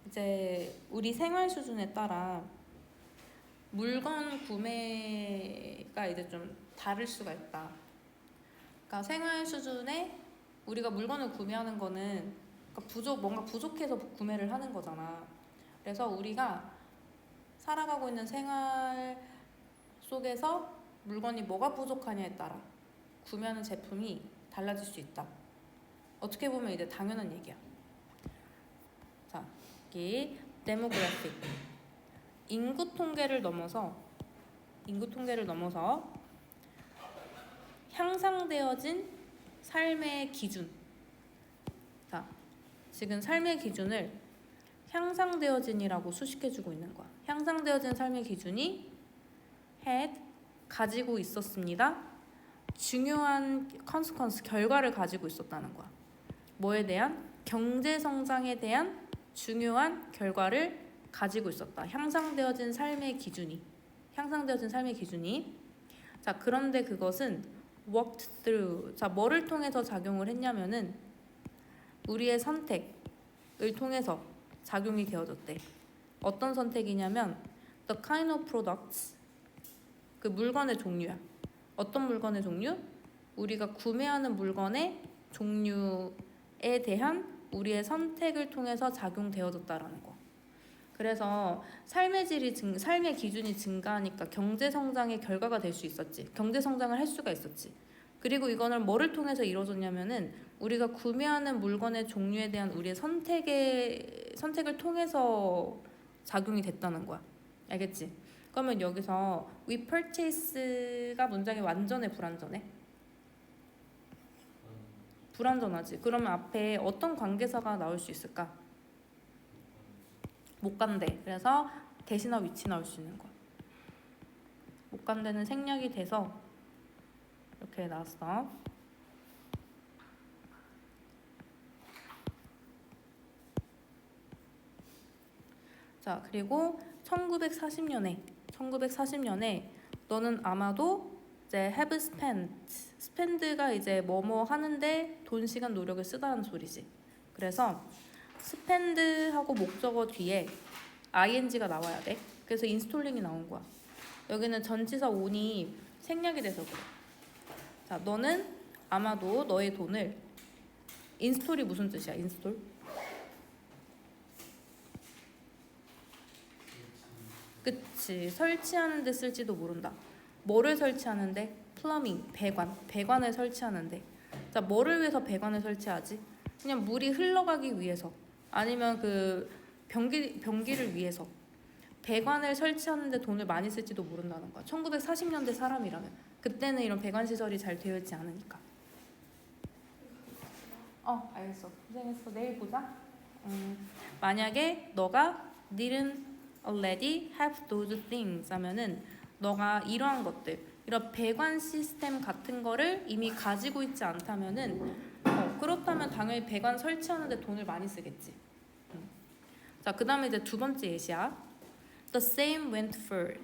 이제 우리 생활 수준에 따라 물건 구매가 이제 좀 다를 수가 있다. 그러니까 생활 수준에 우리가 물건을 구매하는 거는 그러니까 뭔가 부족해서 구매를 하는 거잖아. 그래서 우리가 살아가고 있는 생활 속에서 물건이 뭐가 부족하냐에 따라 구매하는 제품이 달라질 수 있다. 어떻게 보면 이제 당연한 얘기야. 자, 여기 데모그래픽. 인구 통계를 넘어서 향상되어진 삶의 기준. 자, 지금 삶의 기준을 향상되어진이라고 수식해주고 있는 거야. 향상되어진 삶의 기준이 had 가지고 있었습니다. 중요한 consequence 결과를 가지고 있었다는 거야. 뭐에 대한? 경제 성장에 대한 중요한 결과를 가지고 있었다. 향상되어진 삶의 기준이. 자, 그런데 그것은 worked through. 자, 뭐를 통해서 작용을 했냐면은 우리의 선택을 통해서 작용이 되어졌대. 어떤 선택이냐면 the kind of products. 그 물건의 종류야. 어떤 물건의 종류? 우리가 구매하는 물건의 종류에 대한 우리의 선택을 통해서 작용되어졌다라는 거. 그래서 삶의 기준이 증가하니까 경제 성장의 결과가 될 수 있었지. 경제 성장을 할 수가 있었지. 그리고 이거는 뭐를 통해서 이루어졌냐면은 우리가 구매하는 물건의 종류에 대한 우리의 선택을 통해서 작용이 됐다는 거야. 알겠지? 그러면 여기서 we purchase가 문장이 완전해, 불완전해? 불완전하지. 그러면 앞에 어떤 관계사가 나올 수 있을까? 못 간대. 그래서 대신어 위치 나올 수 있는 거야. 못 간대는 생략이 돼서 이렇게 나왔어. 자, 그리고 1940년에 너는 아마도 이제 have spend가 이제 뭐뭐 하는데 돈, 시간, 노력을 쓰다는 소리지. 그래서 spend하고 목적어 뒤에 ing가 나와야 돼. 그래서 installing이 나온 거야. 여기는 전치사 on이 생략이 돼서 그래. 자, 너는 아마도 너의 돈을 install이 무슨 뜻이야? install? 그치. 설치하는데 쓸지도 모른다. 뭐를 설치하는데? 플러밍, 배관을 설치하는데. 자, 뭐를 위해서 배관을 설치하지? 그냥 물이 흘러가기 위해서, 아니면 그 변기를 위해서. 배관을 설치하는데 돈을 많이 쓸지도 모른다는 거야. 1940년대 사람이라면. 그때는 이런 배관 시설이 잘 되어 있지 않으니까. 알겠어. 고생했어. 내일 보자. 만약에 너가 didn't already have those things 하면은 너가 이러한 것들, 이런 배관 시스템 같은 거를 이미 가지고 있지 않다면은 그렇다면 당연히 배관 설치하는데 돈을 많이 쓰겠지. 자, 그 다음에 이제 두 번째 예시야. The same went for,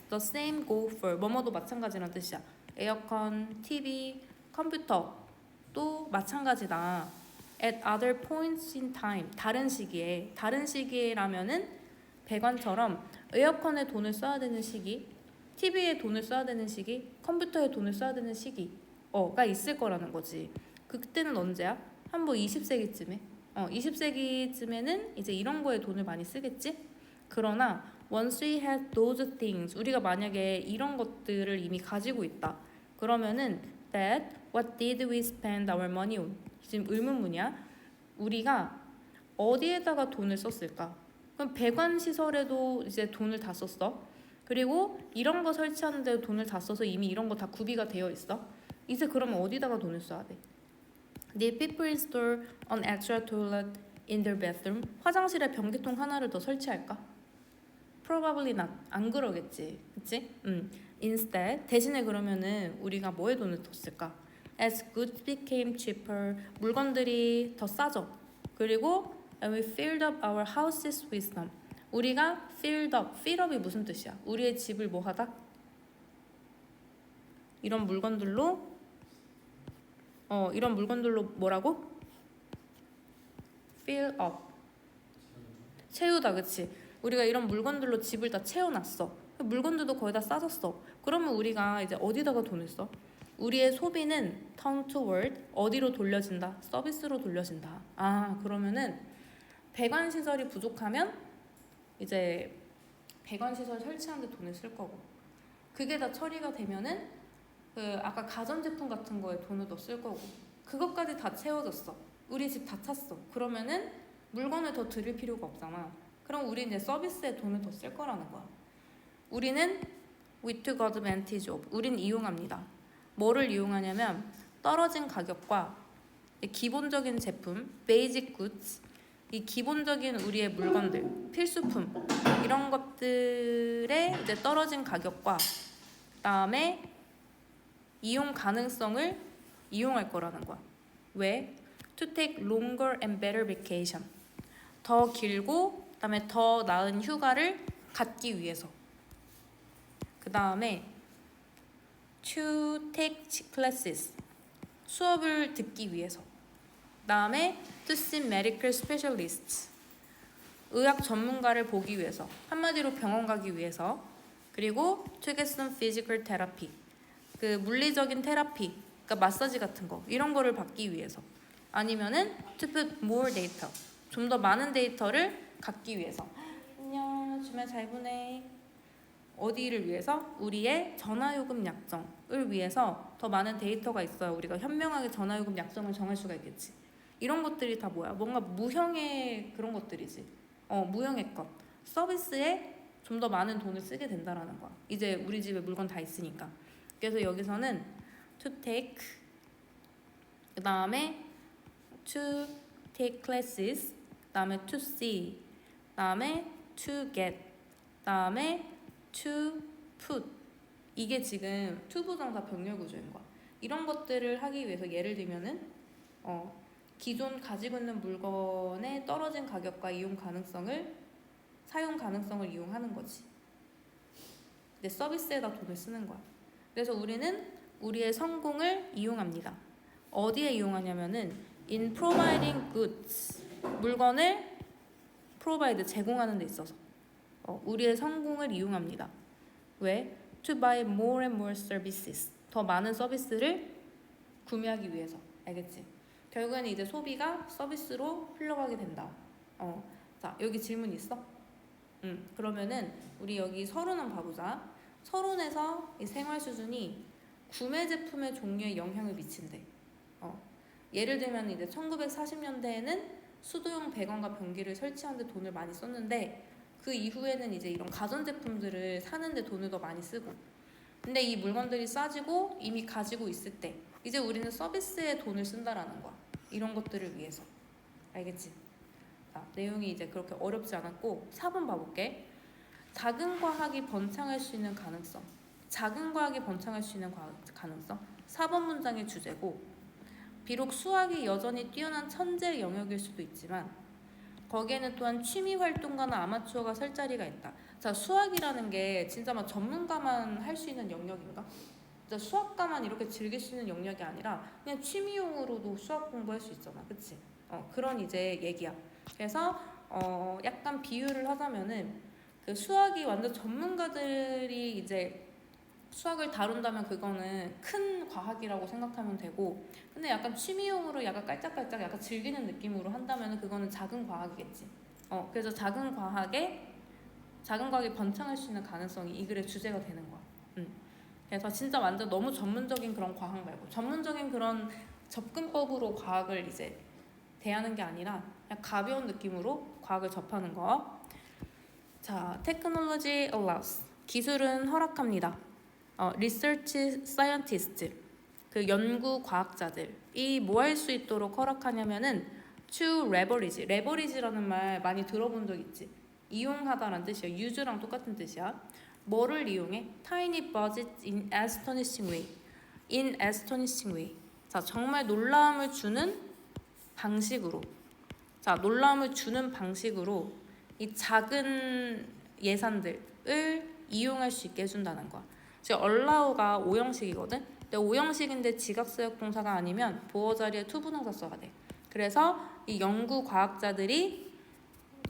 the same go for. 뭐뭐도 마찬가지란 뜻이야. 에어컨, TV, 컴퓨터 또 마찬가지다. At other points in time. 다른 시기에라면은 배관처럼 에어컨에 돈을 써야 되는 시기, TV에 돈을 써야 되는 시기, 컴퓨터에 돈을 써야 되는 시기가 있을 거라는 거지. 그때는 언제야? 한 20세기쯤에. 20세기쯤에는 이제 이런 거에 돈을 많이 쓰겠지? 그러나 once we had those things, 우리가 만약에 이런 것들을 이미 가지고 있다. 그러면은 that what did we spend our money on? 지금 의문문이야. 우리가 어디에다가 돈을 썼을까? 그럼 배관 시설에도 이제 돈을 다 썼어. 그리고 이런 거 설치하는데 돈을 다 써서 이미 이런 거 다 구비가 되어 있어. 이제 그러면 어디다가 돈을 써야 돼? Did people install an extra toilet in their bathroom? 화장실에 변기통 하나를 더 설치할까? Probably not. 안 그러겠지. 그치? Instead, 대신에 그러면은 우리가 뭐에 돈을 더 쓸까? As goods became cheaper, 물건들이 더 싸져. 그리고 and we filled up our houses with them. 우리가 filled up이 무슨 뜻이야? 우리의 집을 뭐 하다? 이런 물건들로 뭐라고? fill up. 채우다, 그치? 우리가 이런 물건들로 집을 다 채워놨어. 물건들도 거의 다 싸졌어. 그러면 우리가 이제 어디다가 돈을 써? 우리의 소비는 turn toward 어디로 돌려진다? 서비스로 돌려진다. 아, 그러면은 배관 시설이 부족하면 이제 배관 시설 설치하는 데 돈을 쓸 거고, 그게 다 처리가 되면은 그 아까 가전제품 같은 거에 돈을 더 쓸 거고, 그것까지 다 채워졌어. 우리 집 다 찼어. 그러면은 물건을 더 드릴 필요가 없잖아. 그럼 우리 이제 서비스에 돈을 더 쓸 거라는 거야. 우리는 we took advantage of. 우린 이용합니다. 뭐를 이용하냐면 떨어진 가격과 기본적인 제품, basic goods, 이 기본적인 우리의 물건들, 필수품 이런 것들의 이제 떨어진 가격과 그다음에 이용 가능성을 이용할 거라는 거야. 왜? To take longer and better vacation. 더 길고 그다음에 더 나은 휴가를 갖기 위해서. 그다음에 to take classes. 수업을 듣기 위해서. 그다음에 to see medical specialists. 의학 전문가를 보기 위해서. 한마디로 병원 가기 위해서. 그리고 to get some physical therapy. 그 물리적인 테라피, 그러니까 마사지 같은 거 이런 거를 받기 위해서. 아니면은 to put more data. 좀 더 많은 데이터를 갖기 위해서. 안녕, 주말 잘 보내. 어디를 위해서? 우리의 전화요금 약정을 위해서 더 많은 데이터가 있어야 우리가 현명하게 전화요금 약정을 정할 수가 있겠지. 이런 것들이 다 뭐야? 뭔가 무형의 그런 것들이지. 무형의 것. 서비스에 좀 더 많은 돈을 쓰게 된다라는 거야. 이제 우리 집에 물건 다 있으니까. 그래서 여기서는 to take, 그 다음에 to take classes, 그 다음에 to see, 그 다음에 to get, 그 다음에 to put. 이게 지금 to 부정사 병렬 구조인 거야. 이런 것들을 하기 위해서 예를 들면은 기존 가지고 있는 물건의 떨어진 가격과 사용 가능성을 이용하는 거지. 근데 서비스에다 돈을 쓰는 거야. 그래서 우리는 우리의 성공을 이용합니다. 어디에 이용하냐면은 in providing goods. 물건을 provide 제공하는 데 있어서 우리의 성공을 이용합니다. 왜? To buy more and more services. 더 많은 서비스를 구매하기 위해서. 알겠지? 결국에는 이제 소비가 서비스로 흘러가게 된다. 자, 여기 질문 있어? 그러면은 우리 여기 서론 한번 봐보자. 서론에서 이 생활 수준이 구매 제품의 종류에 영향을 미친대. 예를 들면 이제 1940년대에는 수도용 배관과 변기를 설치하는 데 돈을 많이 썼는데 그 이후에는 이제 이런 가전제품들을 사는데 돈을 더 많이 쓰고, 근데 이 물건들이 싸지고 이미 가지고 있을 때 이제 우리는 서비스에 돈을 쓴다라는 거야. 이런 것들을 위해서. 알겠지? 자, 내용이 이제 그렇게 어렵지 않았고 4번 봐볼게. 작은 과학이 번창할 수 있는 가능성. 작은 과학이 번창할 수 있는 가능성. 4번 문장의 주제고, 비록 수학이 여전히 뛰어난 천재 영역일 수도 있지만 거기에는 또한 취미 활동가나 아마추어가 설 자리가 있다. 자, 수학이라는 게 진짜 막 전문가만 할 수 있는 영역인가? 진짜 수학가만 이렇게 즐길 수 있는 영역이 아니라 그냥 취미용으로도 수학 공부할 수 있잖아. 그치? 그런 이제 얘기야. 그래서 약간 비유를 하자면은 그 수학이 완전 전문가들이 이제 수학을 다룬다면 그거는 큰 과학이라고 생각하면 되고, 근데 약간 취미용으로 약간 깔짝깔짝 약간 즐기는 느낌으로 한다면 그거는 작은 과학이겠지. 그래서 작은 과학이 번창할 수 있는 가능성이 이 글의 주제가 되는 거야. 그래서 진짜 완전 너무 전문적인 그런 과학 말고 전문적인 그런 접근법으로 과학을 이제 대하는 게 아니라 그냥 가벼운 느낌으로 과학을 접하는 거. 자, technology allows. 기술은 허락합니다. research scientist. 그 연구 과학자들이 뭐 할 수 있도록 허락하냐면은 to leverage. leverage라는 말 많이 들어본 적 있지? 이용하다라는 뜻이야. use랑 똑같은 뜻이야. 뭐를 이용해? tiny budget in astonishing way. in astonishing way. 자, 정말 놀라움을 주는 방식으로. 자, 놀라움을 주는 방식으로 이 작은 예산들을 이용할 수 있게 해준다는 거야. 지금 allow가 오형식이거든. 근데 오형식인데 지각사역 동사가 아니면 보어 자리에 to 부동사 써야 돼. 그래서 이 연구 과학자들이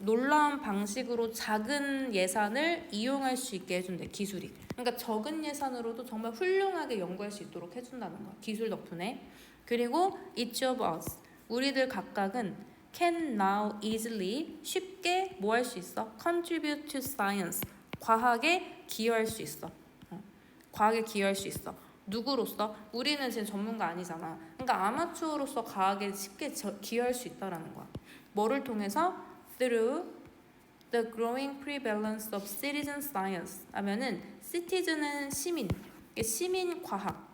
놀라운 방식으로 작은 예산을 이용할 수 있게 해준대, 기술이. 그러니까 적은 예산으로도 정말 훌륭하게 연구할 수 있도록 해준다는 거야, 기술 덕분에. 그리고 each of us, 우리들 각각은 can now easily, 쉽게 뭐 할 수 있어? contribute to science, 과학에 기여할 수 있어. 과학에 기여할 수 있어. 누구로서? 우리는 지금 전문가 아니잖아. 그러니까 아마추어로서 과학에 쉽게 기여할 수 있다라는 거야. 뭐를 통해서? Through the growing prevalence of citizen science 하면은 citizen은 시민, 시민 과학.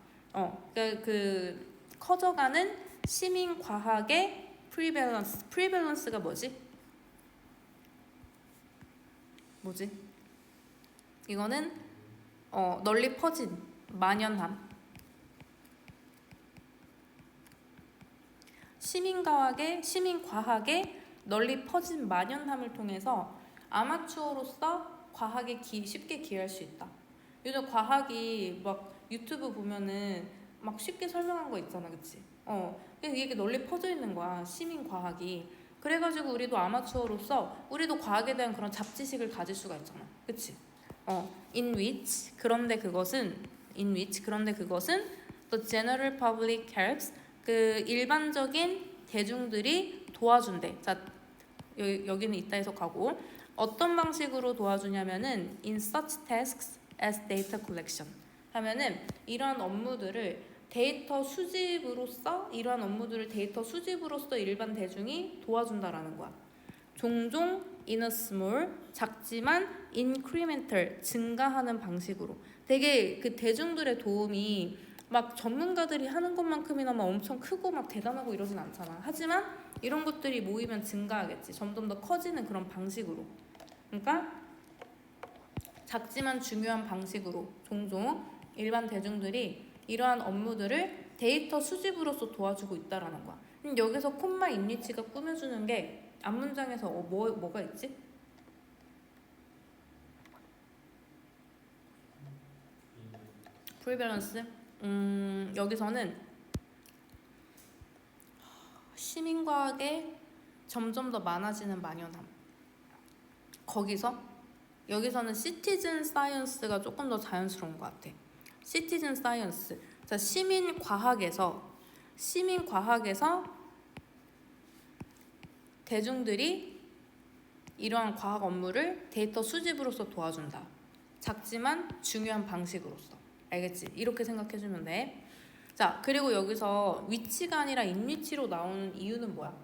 그러니까 그 커져가는 시민 과학의 prevalence가 뭐지? 이거는 널리 퍼진 만연함. 시민과학의 널리 퍼진 만연함을 통해서 아마추어로서 과학에 쉽게 기여할 수 있다. 요즘 과학이 막 유튜브 보면은 막 쉽게 설명한 거 있잖아, 그치? 이게 널리 퍼져 있는 거야, 시민과학이. 그래가지고 우리도 아마추어로서 우리도 과학에 대한 그런 잡지식을 가질 수가 있잖아, 그치? 그런데 그것은 the general public helps, 그 일반적인 대중들이 도와준대. 자, 여기는 이따 해석하고. 어떤 방식으로 도와주냐면은 in such tasks as data collection 하면은 이러한 업무들을 데이터 수집으로서 일반 대중이 도와준다라는 거야. 종종 in a small, 작지만 incremental, 증가하는 방식으로. 되게 그 대중들의 도움이 막 전문가들이 하는 것만큼이나 막 엄청 크고 막 대단하고 이러진 않잖아. 하지만 이런 것들이 모이면 증가하겠지. 점점 더 커지는 그런 방식으로. 그러니까 작지만 중요한 방식으로 종종 일반 대중들이 이러한 업무들을 데이터 수집으로서 도와주고 있다라는 거야. 여기서 콤마 인리치가 꾸며주는 게 앞문장에서 뭐가 있지? 프리밸런스? 여기서는 시민과학에 점점 더 많아지는 만연함. 여기서는 시티즌 사이언스가 조금 더 자연스러운 것 같아. 시티즌 사이언스. 자, 시민과학에서 대중들이 이러한 과학 업무를 데이터 수집으로서 도와준다. 작지만 중요한 방식으로서. 알겠지? 이렇게 생각해주면 돼. 자, 그리고 여기서 위치가 아니라 인위치로 나오는 이유는 뭐야?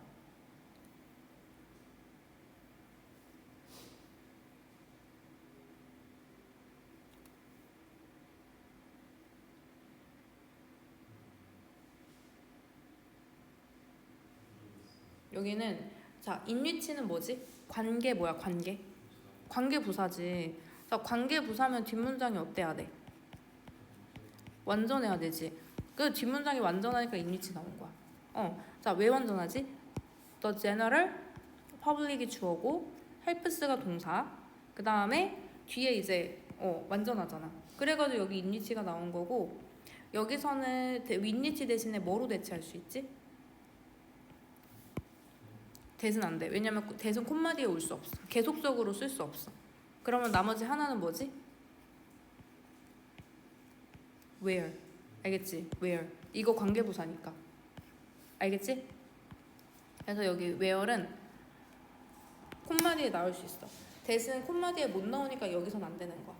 여기는 자, 인위치는 뭐지? 관계 뭐야? 관계 부사지. 자, 관계 부사면 뒷문장이 어때야 돼? 완전해야 되지. 그 뒷문장이 완전하니까 인위치 나온 거야. 자, 왜 완전하지? The general, public이 주어고 helps가 동사. 그 다음에 뒤에 이제 완전하잖아. 그래가지고 여기 인위치가 나온 거고, 여기서는 윈위치 대신에 뭐로 대체할 수 있지? 대신 안 돼. 왜냐면 대신 콤마 뒤에 올 수 없어. 계속적으로 쓸 수 없어. 그러면 나머지 하나는 뭐지? where. 알겠지? where. 이거 관계부사니까. 알겠지? 그래서 여기 where는 콤마 뒤에 나올 수 있어. 대신 콤마 뒤에 못 나오니까 여기선 안 되는 거야.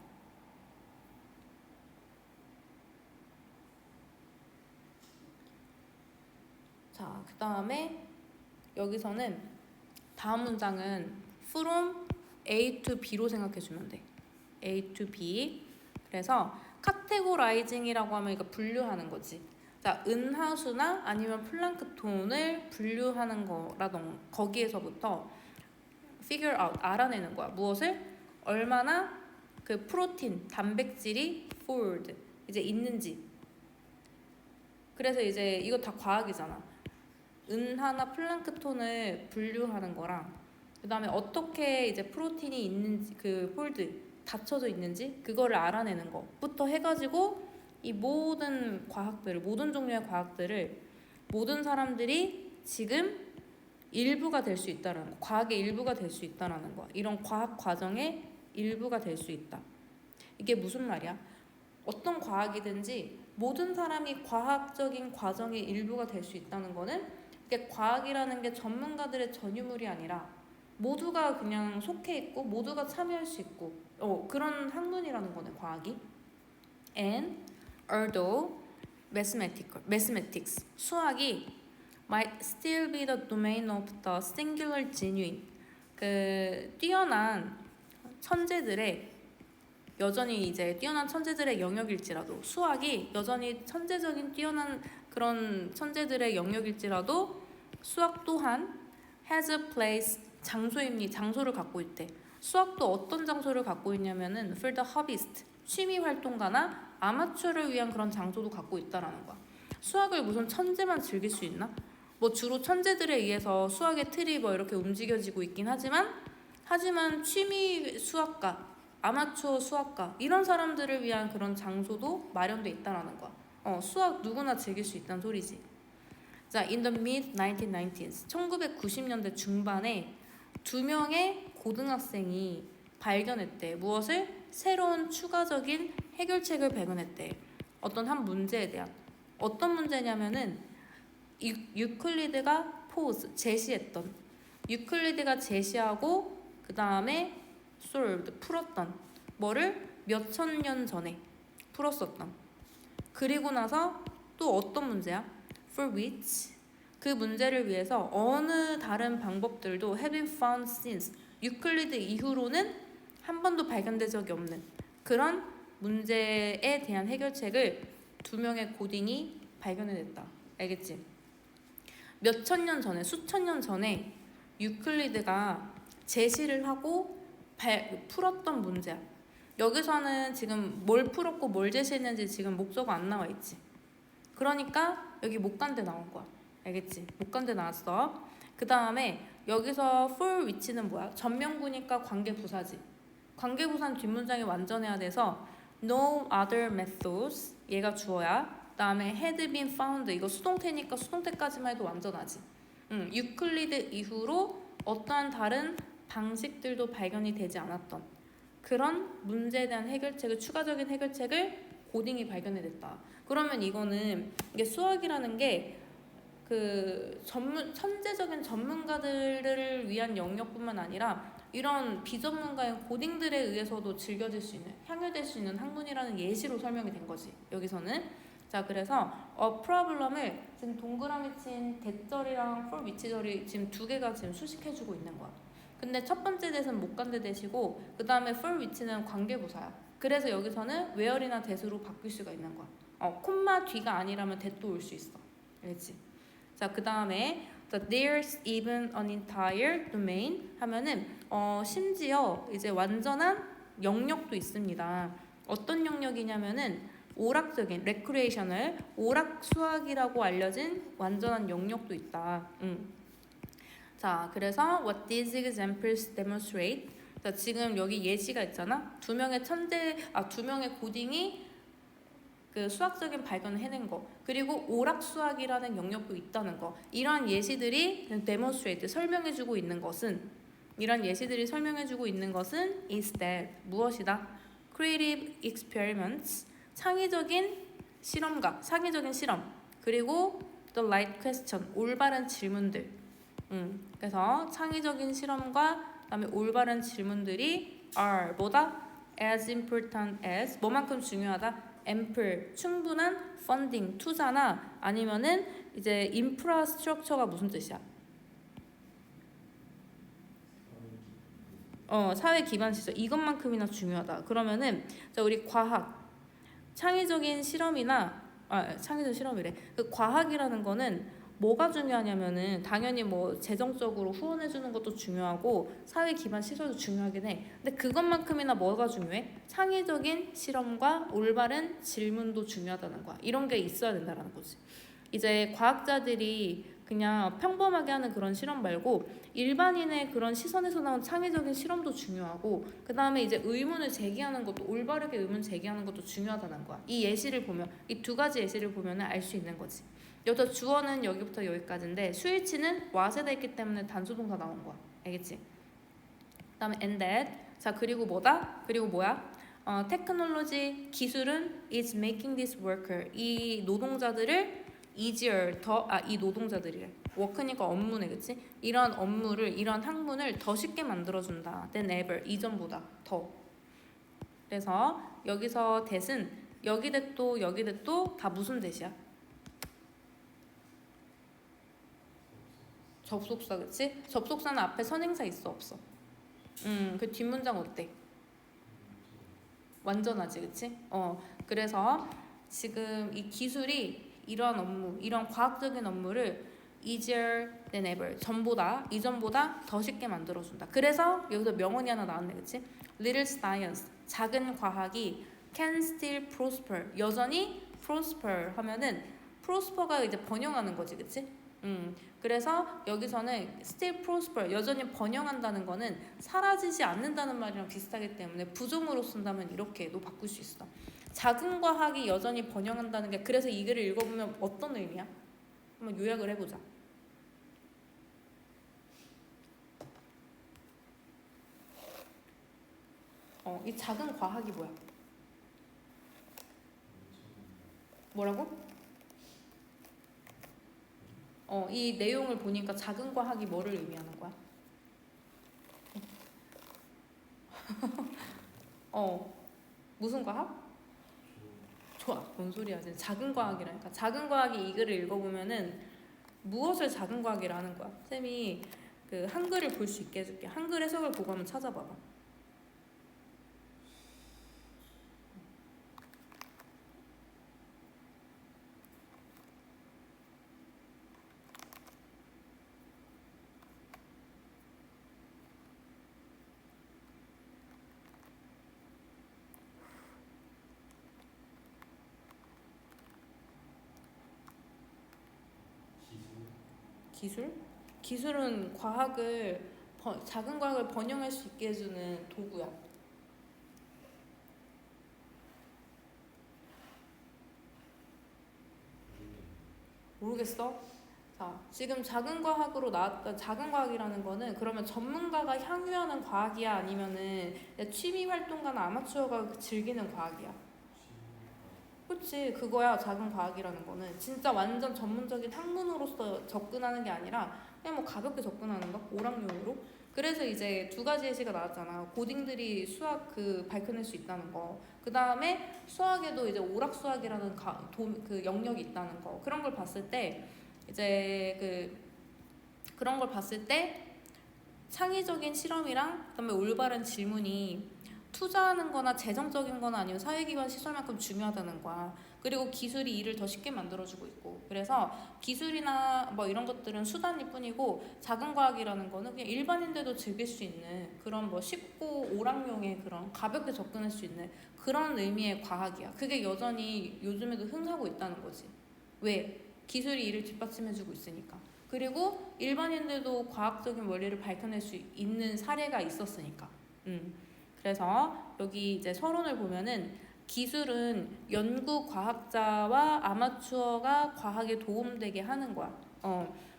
자, 그 다음에 여기서는 다음 문장은 from A to B로 생각해주면 돼. A to B. 그래서 카테고라이징이라고 하면 이거 분류하는 거지. 자, 은하수나 아니면 플랑크톤을 분류하는 거라던가 거기에서부터 figure out, 알아내는 거야. 무엇을? 얼마나 그 프로틴, 단백질이 fold, 이제 있는지. 그래서 이제 이거 다 과학이잖아. 은하나 플랑크톤을 분류하는 거랑 그 다음에 어떻게 이제 프로틴이 있는지, 그 폴드 닫혀져 있는지 그거를 알아내는 것부터 해가지고 이 모든 과학들을, 모든 종류의 과학들을 모든 사람들이 지금 일부가 될 수 있다라는 거. 과학의 일부가 될 수 있다라는 거. 이런 과학 과정의 일부가 될 수 있다. 이게 무슨 말이야? 어떤 과학이든지 모든 사람이 과학적인 과정의 일부가 될 수 있다는 거는 이게 과학이라는 게 전문가들의 전유물이 아니라 모두가 그냥 속해 있고 모두가 참여할 수 있고 그런 학문이라는 거네, 과학이. And although mathematics 수학이 might still be the domain of the singular genuine 그 뛰어난 천재들의 여전히 이제 뛰어난 천재들의 영역일지라도 수학이 여전히 천재적인 뛰어난 그런 천재들의 영역일지라도 수학 또한 has a place 장소를 갖고 있대. 수학도 어떤 장소를 갖고 있냐면은 for the hobbyist 취미 활동가나 아마추어를 위한 그런 장소도 갖고 있다라는 거야. 수학을 무슨 천재만 즐길 수 있나? 뭐 주로 천재들에 의해서 수학의 틀이 뭐 이렇게 움직여지고 있긴 하지만 취미 수학가, 아마추어 수학가 이런 사람들을 위한 그런 장소도 마련돼 있다라는 거야. 수학 누구나 즐길 수 있다는 소리지. 자, in the mid 1990s 1990년대 중반에 2명의 고등학생이 발견했대. 무엇을? 새로운 추가적인 해결책을 발견했대. 어떤 한 문제에 대한. 어떤 문제냐면은 유클리드가 제시했던 유클리드가 제시하고 그 다음에 풀었던 뭐를 몇천 년 전에 풀었었던 그리고 나서 또 어떤 문제야? For which 그 문제를 위해서 어느 다른 방법들도 have been found since 유클리드 이후로는 한 번도 발견된 적이 없는 그런 문제에 대한 해결책을 2명의 고딩이 발견해냈다. 알겠지? 몇천 년 전에 수천 년 전에 유클리드가 제시를 하고 풀었던 문제야. 여기서는 지금 뭘 풀었고 뭘 제시했는지 지금 목적어 안 나와 있지. 그러니까 여기 못 간 데 나온 거야. 알겠지? 못 간 데 나왔어. 그 다음에 여기서 for which는 뭐야? 전명구니까 관계부사지. 관계부사는 뒷문장이 완전해야 돼서 no other methods 얘가 주어야. 그 다음에 had been found 이거 수동태니까 수동태까지만 해도 완전하지. 유클리드 이후로 어떠한 다른 방식들도 발견이 되지 않았던 그런 문제에 대한 해결책을 추가적인 해결책을 고딩이 발견해냈다. 그러면 이거는 이게 수학이라는 게 그 천재적인 전문가들을 위한 영역뿐만 아니라 이런 비전문가인 고딩들에 의해서도 즐겨질 수 있는 향유될 수 있는 학문이라는 예시로 설명이 된 거지. 여기서는 자 그래서 problem을 지금 동그라미 친 대절이랑 for which절이 지금 두 개가 지금 수식해주고 있는 거야. 근데 첫 번째 대는 못 간 데 대시고 그 다음에 for which는 관계부사야. 그래서 여기서는 where이나 that으로 바뀔 수가 있는 거야. 콤마 뒤가 아니라면 that도 올 수 있어. 알겠지? 자, 그 다음에 there's even an entire domain 하면은 심지어 이제 완전한 영역도 있습니다. 어떤 영역이냐면은 오락적인 recreational 오락 수학이라고 알려진 완전한 영역도 있다. 자, 그래서 what these examples demonstrate. 자, 지금 여기 예시가 있잖아. 두 명의 고딩이 그 수학적인 발견을 해낸 거 그리고 오락 수학이라는 영역도 있다는 거 이러한 예시들이 demonstrate 설명해주고 있는 것은 is that 무엇이다? creative experiments 창의적인 실험 그리고 the right question 올바른 질문들 그래서 창의적인 실험과 그다음에 올바른 질문들이 are 뭐다? as important as 뭐만큼 중요하다? ample 충분한 funding 투자나 아니면은 이제 infrastructure가 무슨 뜻이야? 사회 기반 시설 이것만큼이나 중요하다. 그러면은 자 우리 창의적인 실험이래. 그 과학이라는 거는 뭐가 중요하냐면은 당연히 뭐 재정적으로 후원해주는 것도 중요하고 사회 기반 시설도 중요하긴 해. 근데 그것만큼이나 뭐가 중요해? 창의적인 실험과 올바른 질문도 중요하다는 거야. 이런 게 있어야 된다는 거지. 이제 과학자들이 그냥 평범하게 하는 그런 실험 말고 일반인의 그런 시선에서 나온 창의적인 실험도 중요하고 그 다음에 이제 의문을 제기하는 것도 올바르게 의문 제기하는 것도 중요하다는 거야. 이 예시를 보면 이 두 가지 예시를 보면 알 수 있는 거지. 여기서 주어는 여기부터 여기까지인데 스위치는 what에 됐기 때문에 단수동사 나온 거야. 알겠지? 그다음에 and that. 자, 그리고 뭐다? 그리고 뭐야? 테크놀로지 기술은 is making this worker. 이 노동자들을 easier 이 노동자들이래. 워크니까 업무네, 그치? 이런 업무를, 이런 학문을 더 쉽게 만들어준다. than ever. 이전보다 더. 그래서 여기서 that은 여기 that도 여기 that도 다 무슨 that이야? 접속사, 그치? 접속사는 앞에 선행사 있어, 없어? 그 뒷문장 어때? 완전하지, 그치? 그래서 지금 이 기술이 이런 업무, 이런 과학적인 업무를 easier than ever, 이전보다 더 쉽게 만들어준다. 그래서 여기서 명언이 하나 나왔네, 그치? Little science, 작은 과학이 can still prosper, 여전히 prosper 하면은 prosper가 이제 번영하는 거지, 그치? 그래서 여기서는 still prosper, 여전히 번영한다는 거는 사라지지 않는다는 말이랑 비슷하기 때문에 부정으로 쓴다면 이렇게도 바꿀 수 있어. 작은 과학이 여전히 번영한다는 게, 그래서 이 글을 읽어보면 어떤 의미야? 한번 요약을 해보자. 이 작은 과학이 뭐야? 뭐라고? 이 내용을 보니까 작은 과학이 뭐를 의미하는 거야? 무슨 과학? 좋아, 뭔 소리야? 작은 과학이라니까. 작은 과학이 이 글을 읽어보면은 무엇을 작은 과학이라는 거야? 쌤이 그 한글을 볼 수 있게 해줄게. 한글 해석을 보고 한번 찾아봐봐. 기술? 기술은 작은 과학을 번영할 수 있게 해주는 도구야. 모르겠어? 자, 지금 작은 과학이라는 거는 그러면 전문가가 향유하는 과학이야? 아니면은 취미 활동가나 아마추어가 즐기는 과학이야? 그치, 그거야. 작은 과학이라는 거는 진짜 완전 전문적인 학문으로서 접근하는 게 아니라 그냥 뭐 가볍게 접근하는 거, 오락용으로. 그래서 이제 두 가지 예시가 나왔잖아. 고딩들이 수학 밝혀낼 수 있다는 거, 그 다음에 수학에도 이제 오락 수학이라는 그 영역이 있다는 거. 그런 걸 봤을 때 이제 그런 걸 봤을 때 창의적인 실험이랑 그다음에 올바른 질문이 투자하는 거나 재정적인 거나 아니면 사회기관 시설만큼 중요하다는 거야. 그리고 기술이 일을 더 쉽게 만들어주고 있고. 그래서 기술이나 뭐 이런 것들은 수단일 뿐이고, 작은 과학이라는 거는 그냥 일반인들도 즐길 수 있는 그런 뭐 쉽고 오락용의 그런 가볍게 접근할 수 있는 그런 의미의 과학이야. 그게 여전히 요즘에도 흥하고 있다는 거지. 왜? 기술이 이를 뒷받침해주고 있으니까. 그리고 일반인들도 과학적인 원리를 밝혀낼 수 있는 사례가 있었으니까. 그래서 여기 이제 서론을 보면은 기술은 연구 과학자와 아마추어가 과학에 도움되게 하는 거야.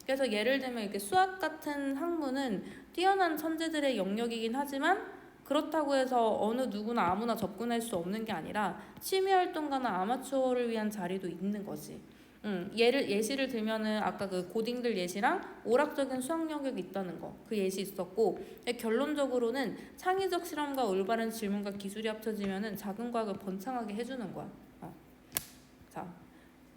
그래서 예를 들면 이렇게 수학 같은 학문은 뛰어난 천재들의 영역이긴 하지만 그렇다고 해서 어느 누구나 아무나 접근할 수 없는 게 아니라 취미 활동가나 아마추어를 위한 자리도 있는 거지. 예시를 들면은 아까 그 고딩들 예시랑 오락적인 수학 영역이 있다는 거, 그 예시 있었고, 결론적으로는 창의적 실험과 올바른 질문과 기술이 합쳐지면은 작은 과학을 번창하게 해주는 거야. 자,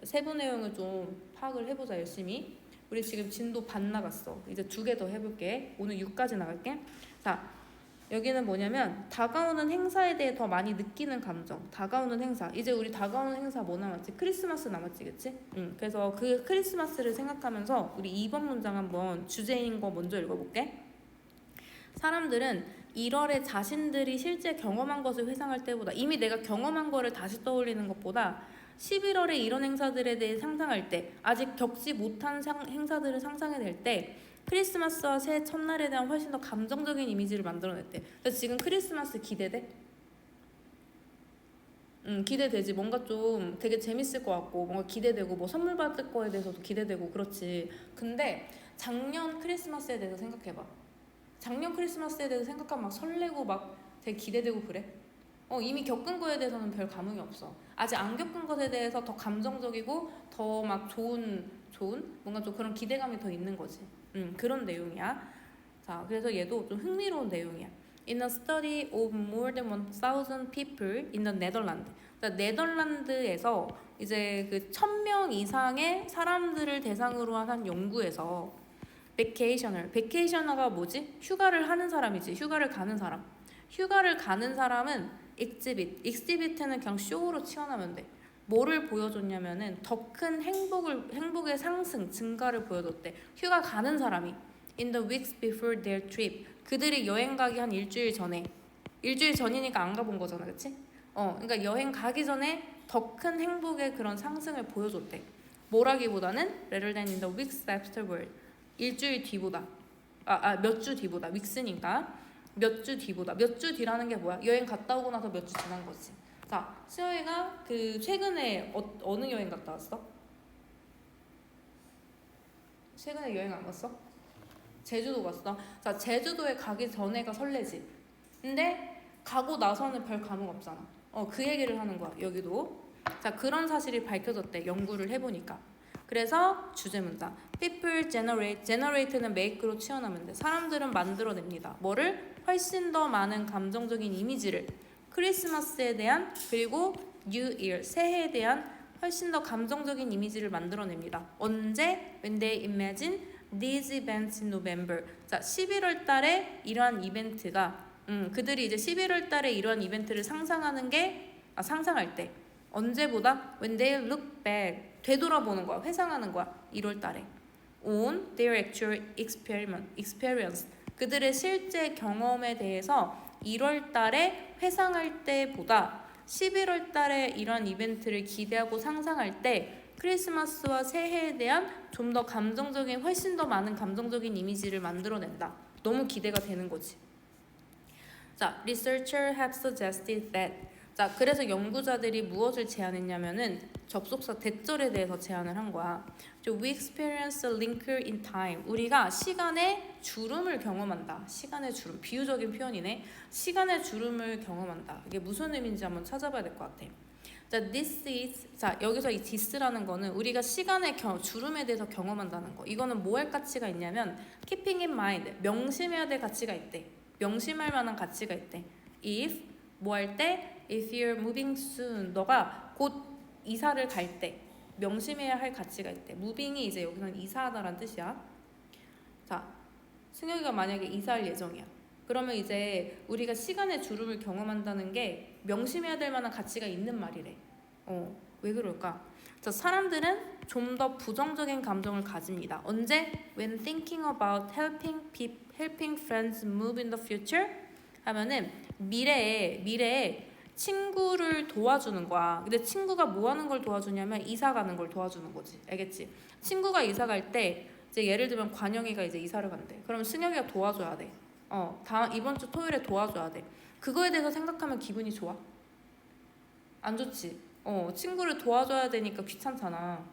세부 내용을 좀 파악을 해보자. 열심히. 우리 지금 진도 반 나갔어. 이제 2개 더 해볼게. 오늘 6까지 나갈게. 자, 여기는 뭐냐면 다가오는 행사에 대해 더 많이 느끼는 감정. 다가오는 행사. 이제 우리 다가오는 행사 뭐 남았지? 크리스마스 남았지, 그치? 그래서 그 크리스마스를 생각하면서 우리 2번 문장 한번 주제인 거 먼저 읽어볼게. 사람들은 1월에 자신들이 실제 경험한 것을 회상할 때보다, 이미 내가 경험한 거를 다시 떠올리는 것보다 11월에 이런 행사들에 대해 상상할 때, 아직 겪지 못한 행사들을 상상해낼 때 크리스마스와 새해 첫날에 대한 훨씬 더 감정적인 이미지를 만들어냈대. 그래서 지금 크리스마스 기대돼? 기대되지. 뭔가 좀 되게 재밌을 것 같고 뭔가 기대되고 뭐 선물 받을 거에 대해서도 기대되고 그렇지. 근데 작년 크리스마스에 대해서 생각해봐. 작년 크리스마스에 대해서 생각하면 막 설레고 막 되게 기대되고 그래? 이미 겪은 거에 대해서는 별 감흥이 없어. 아직 안 겪은 것에 대해서 더 감정적이고 더 막 좋은 뭔가 좀 그런 기대감이 더 있는 거지. 그런 내용이야. 자, 그래서 얘도 좀 흥미로운 내용이야. In a study of more than 1,000 people in the Netherlands. 그러니까 네덜란드에서 이제 그 1,000명 이상의 사람들을 대상으로 한 연구에서 베케이셔너가 뭐지? 휴가를 하는 사람이지. 휴가를 가는 사람. 휴가를 가는 사람은 익스비트는 그냥 쇼로 치환하면 돼. 뭐를 보여줬냐면은 더 큰 행복의 상승, 증가를 보여줬대. 휴가 가는 사람이 in the weeks before their trip. 그들이 여행 가기 한 일주일 전이니까 안 가본 거잖아, 그치? 그러니까 여행 가기 전에 더 큰 행복의 그런 상승을 보여줬대. 뭐라기보다는 rather than in the weeks afterward. 일주일 뒤보다, 몇 주 뒤보다, weeks니까 몇 주 뒤보다. 몇 주 뒤라는 게 뭐야? 여행 갔다 오고 나서 몇 주 지난 거지. 자, 수영이가 그 최근에 어느 여행 갔다 왔어? 최근에 여행 안 갔어? 제주도 갔어. 자, 제주도에 가기 전에가 설레지. 근데 가고 나서는 별 감흥 없잖아. 그 얘기를 하는 거야, 여기도. 자, 그런 사실이 밝혀졌대, 연구를 해보니까. 그래서 주제 문장. People generate는 make로 치환하면 돼. 사람들은 만들어냅니다. 뭐를? 훨씬 더 많은 감정적인 이미지를. 크리스마스에 대한, 그리고 New Year, 새해에 대한 훨씬 더 감정적인 이미지를 만들어냅니다. 언제? When they imagine these events in November. 자, 11월 달에 이러한 이벤트가 그들이 이제 11월 달에 이러한 이벤트를 상상할 때 언제보다 when they look back 되돌아보는 거야. 회상하는 거야. 1월 달에 on their actual experience 그들의 실제 경험에 대해서 1월 달에 회상할 때보다 11월 달에 이러한 이벤트를 기대하고 상상할 때 크리스마스와 새해에 대한 좀 더 훨씬 더 많은 감정적인 이미지를 만들어낸다. 너무 기대가 되는 거지. 자, researchers have suggested that. 자, 그래서 연구자들이 무엇을 제안했냐면은 접속사 대절에 대해서 제안을 한 거야. We experience a linker in time. 우리가 시간의 주름을 경험한다. 시간의 주름, 비유적인 표현이네. 시간의 주름을 경험한다. 이게 무슨 의미인지 한번 찾아봐야 될 것 같아. 자, 여기서 이 this라는 거는 우리가 시간의 주름에 대해서 경험한다는 거. 이거는 뭐 할 가치가 있냐면 keeping in mind, 명심해야 될 가치가 있대. 명심할 만한 가치가 있대. If 뭐 할 때? If you're moving soon, 너가 곧 이사를 갈 때 명심해야 할 가치가 있대. moving이 이제 여기서는 이사하다라는 뜻이야. 자, 승혁이가 만약에 이사할 예정이야. 그러면 이제 우리가 시간의 주름을 경험한다는 게 명심해야 될 만한 가치가 있는 말이래. 왜 그럴까? 자, 사람들은 좀 더 부정적인 감정을 가집니다. 언제? When thinking about helping friends move in the future 하면은 미래에 친구를 도와주는 거야. 근데 친구가 뭐 하는 걸 도와주냐면 이사 가는 걸 도와주는 거지. 알겠지? 친구가 이사 갈 때 이제 예를 들면 관영이가 이제 이사를 간대. 그럼 승혁이가 도와줘야 돼. 이번 주 토요일에 도와줘야 돼. 그거에 대해서 생각하면 기분이 좋아? 안 좋지. 친구를 도와줘야 되니까 귀찮잖아.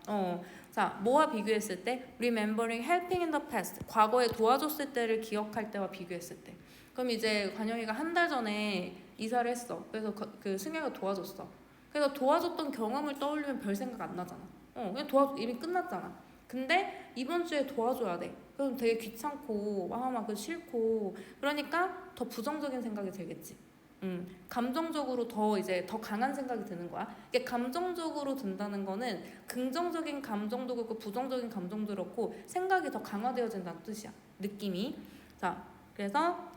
자, 뭐와 비교했을 때? Remembering helping in the past. 과거에 도와줬을 때를 기억할 때와 비교했을 때. 그럼 이제 관영이가 한 달 전에 이사를 했어. 그래서 그 승혁이가 도와줬어. 그래서 도와줬던 경험을 떠올리면 별 생각 안 나잖아. 그냥 이미 끝났잖아. 근데 이번 주에 도와줘야 돼. 그럼 되게 귀찮고 막 싫고 그러니까 더 부정적인 생각이 들겠지. 감정적으로 더 강한 생각이 드는 거야. 이게 감정적으로 든다는 거는 긍정적인 감정도 그렇고 부정적인 감정도 그렇고 생각이 더 강화되어진다는 뜻이야. 느낌이. 자, 그래서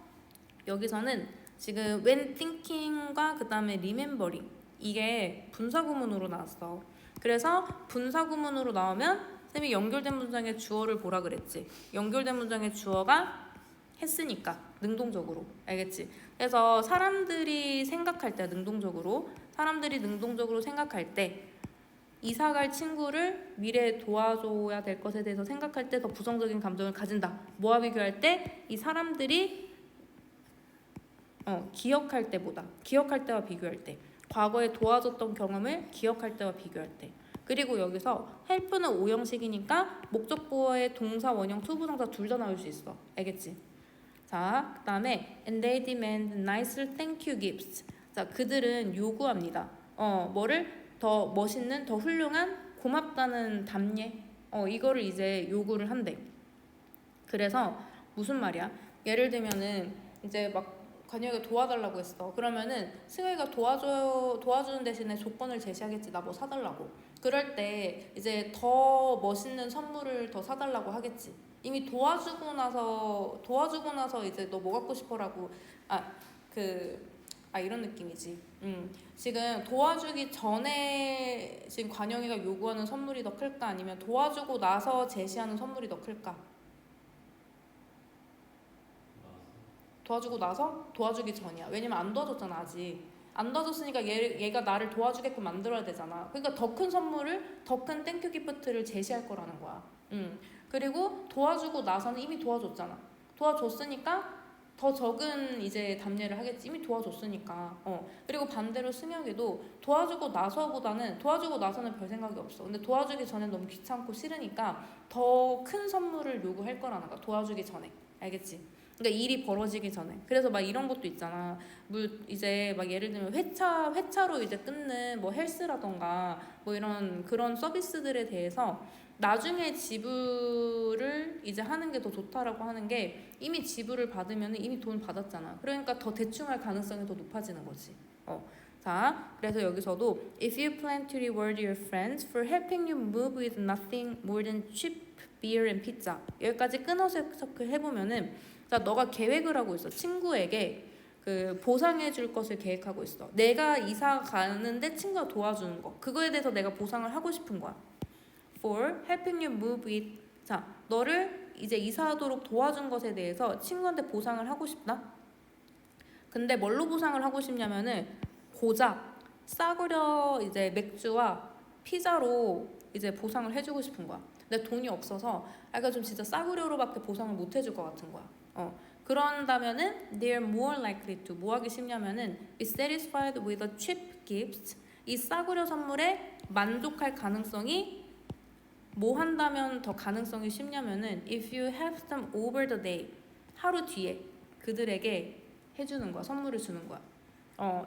여기서는 지금 when thinking과 그 다음에 remembering 이게 분사구문으로 나왔어. 그래서 분사구문으로 나오면 쌤이 연결된 문장의 주어를 보라 그랬지. 연결된 문장의 주어가 했으니까 능동적으로. 알겠지? 그래서 사람들이 능동적으로 생각할 때 이사갈 친구를 미래에 도와줘야 될 것에 대해서 생각할 때 더 부정적인 감정을 가진다. 뭐와 비교할 때? 이 사람들이 기억할 때와 비교할 때 과거에 도와줬던 경험을 기억할 때와 비교할 때. 그리고 여기서 help는 오형식이니까 목적보어의 동사, 원형, 투부정사 둘 다 나올 수 있어. 알겠지? 자, 그 다음에 and they demand nicer thank you gifts. 자, 그들은 요구합니다. 뭐를 더 멋있는, 더 훌륭한 고맙다는 답례. 이거를 이제 요구를 한대. 그래서 무슨 말이야? 예를 들면은 이제 막 관영이가 도와달라고 했어. 그러면은 승혁이가 도와주는 대신에 조건을 제시하겠지. 나 뭐 사달라고. 그럴 때 이제 더 멋있는 선물을 더 사달라고 하겠지. 이미 도와주고 나서 이제 너 뭐 갖고 싶어라고 이런 느낌이지. 지금 도와주기 전에 지금 관영이가 요구하는 선물이 더 클까? 아니면 도와주고 나서 제시하는 선물이 더 클까? 도와주고 나서? 도와주기 전이야. 왜냐면 안 도와줬잖아 아직. 안 도와줬으니까 얘가 나를 도와주게끔 만들어야 되잖아. 그러니까 더 큰 선물을, 더 큰 땡큐 기프트를 제시할 거라는 거야. 그리고 도와주고 나서는 이미 도와줬잖아. 도와줬으니까 더 적은 이제 답례를 하겠지. 이미 도와줬으니까. 그리고 반대로 승혁이도 도와주고 나서는 별 생각이 없어. 근데 도와주기 전에 너무 귀찮고 싫으니까 더 큰 선물을 요구할 거라는 거야. 도와주기 전에. 알겠지? 그러니까 일이 벌어지기 전에. 그래서 막 이런 것도 있잖아. 이제 막 예를 들면 회차로 이제 끊는 뭐 헬스라던가 뭐 이런 그런 서비스들에 대해서 나중에 지불을 이제 하는 게 더 좋다라고 하는 게 이미 지불을 받으면 이미 돈 받았잖아. 그러니까 더 대충 할 가능성이 더 높아지는 거지. 자, 그래서 여기서도 If you plan to reward your friends for helping you move with nothing more than cheap beer and pizza. 여기까지 끊어서 해보면은 자, 너가 계획을 하고 있어. 친구에게 그 보상해 줄 것을 계획하고 있어. 내가 이사 가는데 친구가 도와주는 거. 그거에 대해서 내가 보상을 하고 싶은 거야. For helping you move with. 자, 너를 이제 이사하도록 도와준 것에 대해서 친구한테 보상을 하고 싶다. 근데 뭘로 보상을 하고 싶냐면은 고작 싸구려 이제 맥주와 피자로 이제 보상을 해주고 싶은 거야. 근데 돈이 없어서 그러니까 좀 진짜 싸구려로밖에 보상을 못 해줄 것 같은 거야. 그런다면은 they're more likely to 뭐 하기 쉽냐면은 be satisfied with a cheap gift. 이 싸구려 선물에 만족할 가능성이 뭐 한다면 더 가능성이 쉽냐면은 if you have them over the day. 하루 뒤에 그들에게 해주는 거야. 선물을 주는 거야.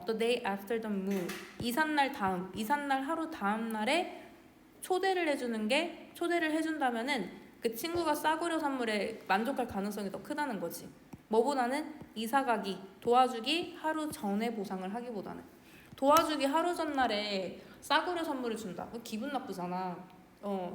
the day after the move. 이삿날 하루 다음 날에 초대를 해준다면은 그 친구가 싸구려 선물에 만족할 가능성이 더 크다는 거지. 뭐보다는 이사가기, 도와주기 하루 전에 보상을 하기보다는. 도와주기 하루 전날에 싸구려 선물을 준다. 기분 나쁘잖아.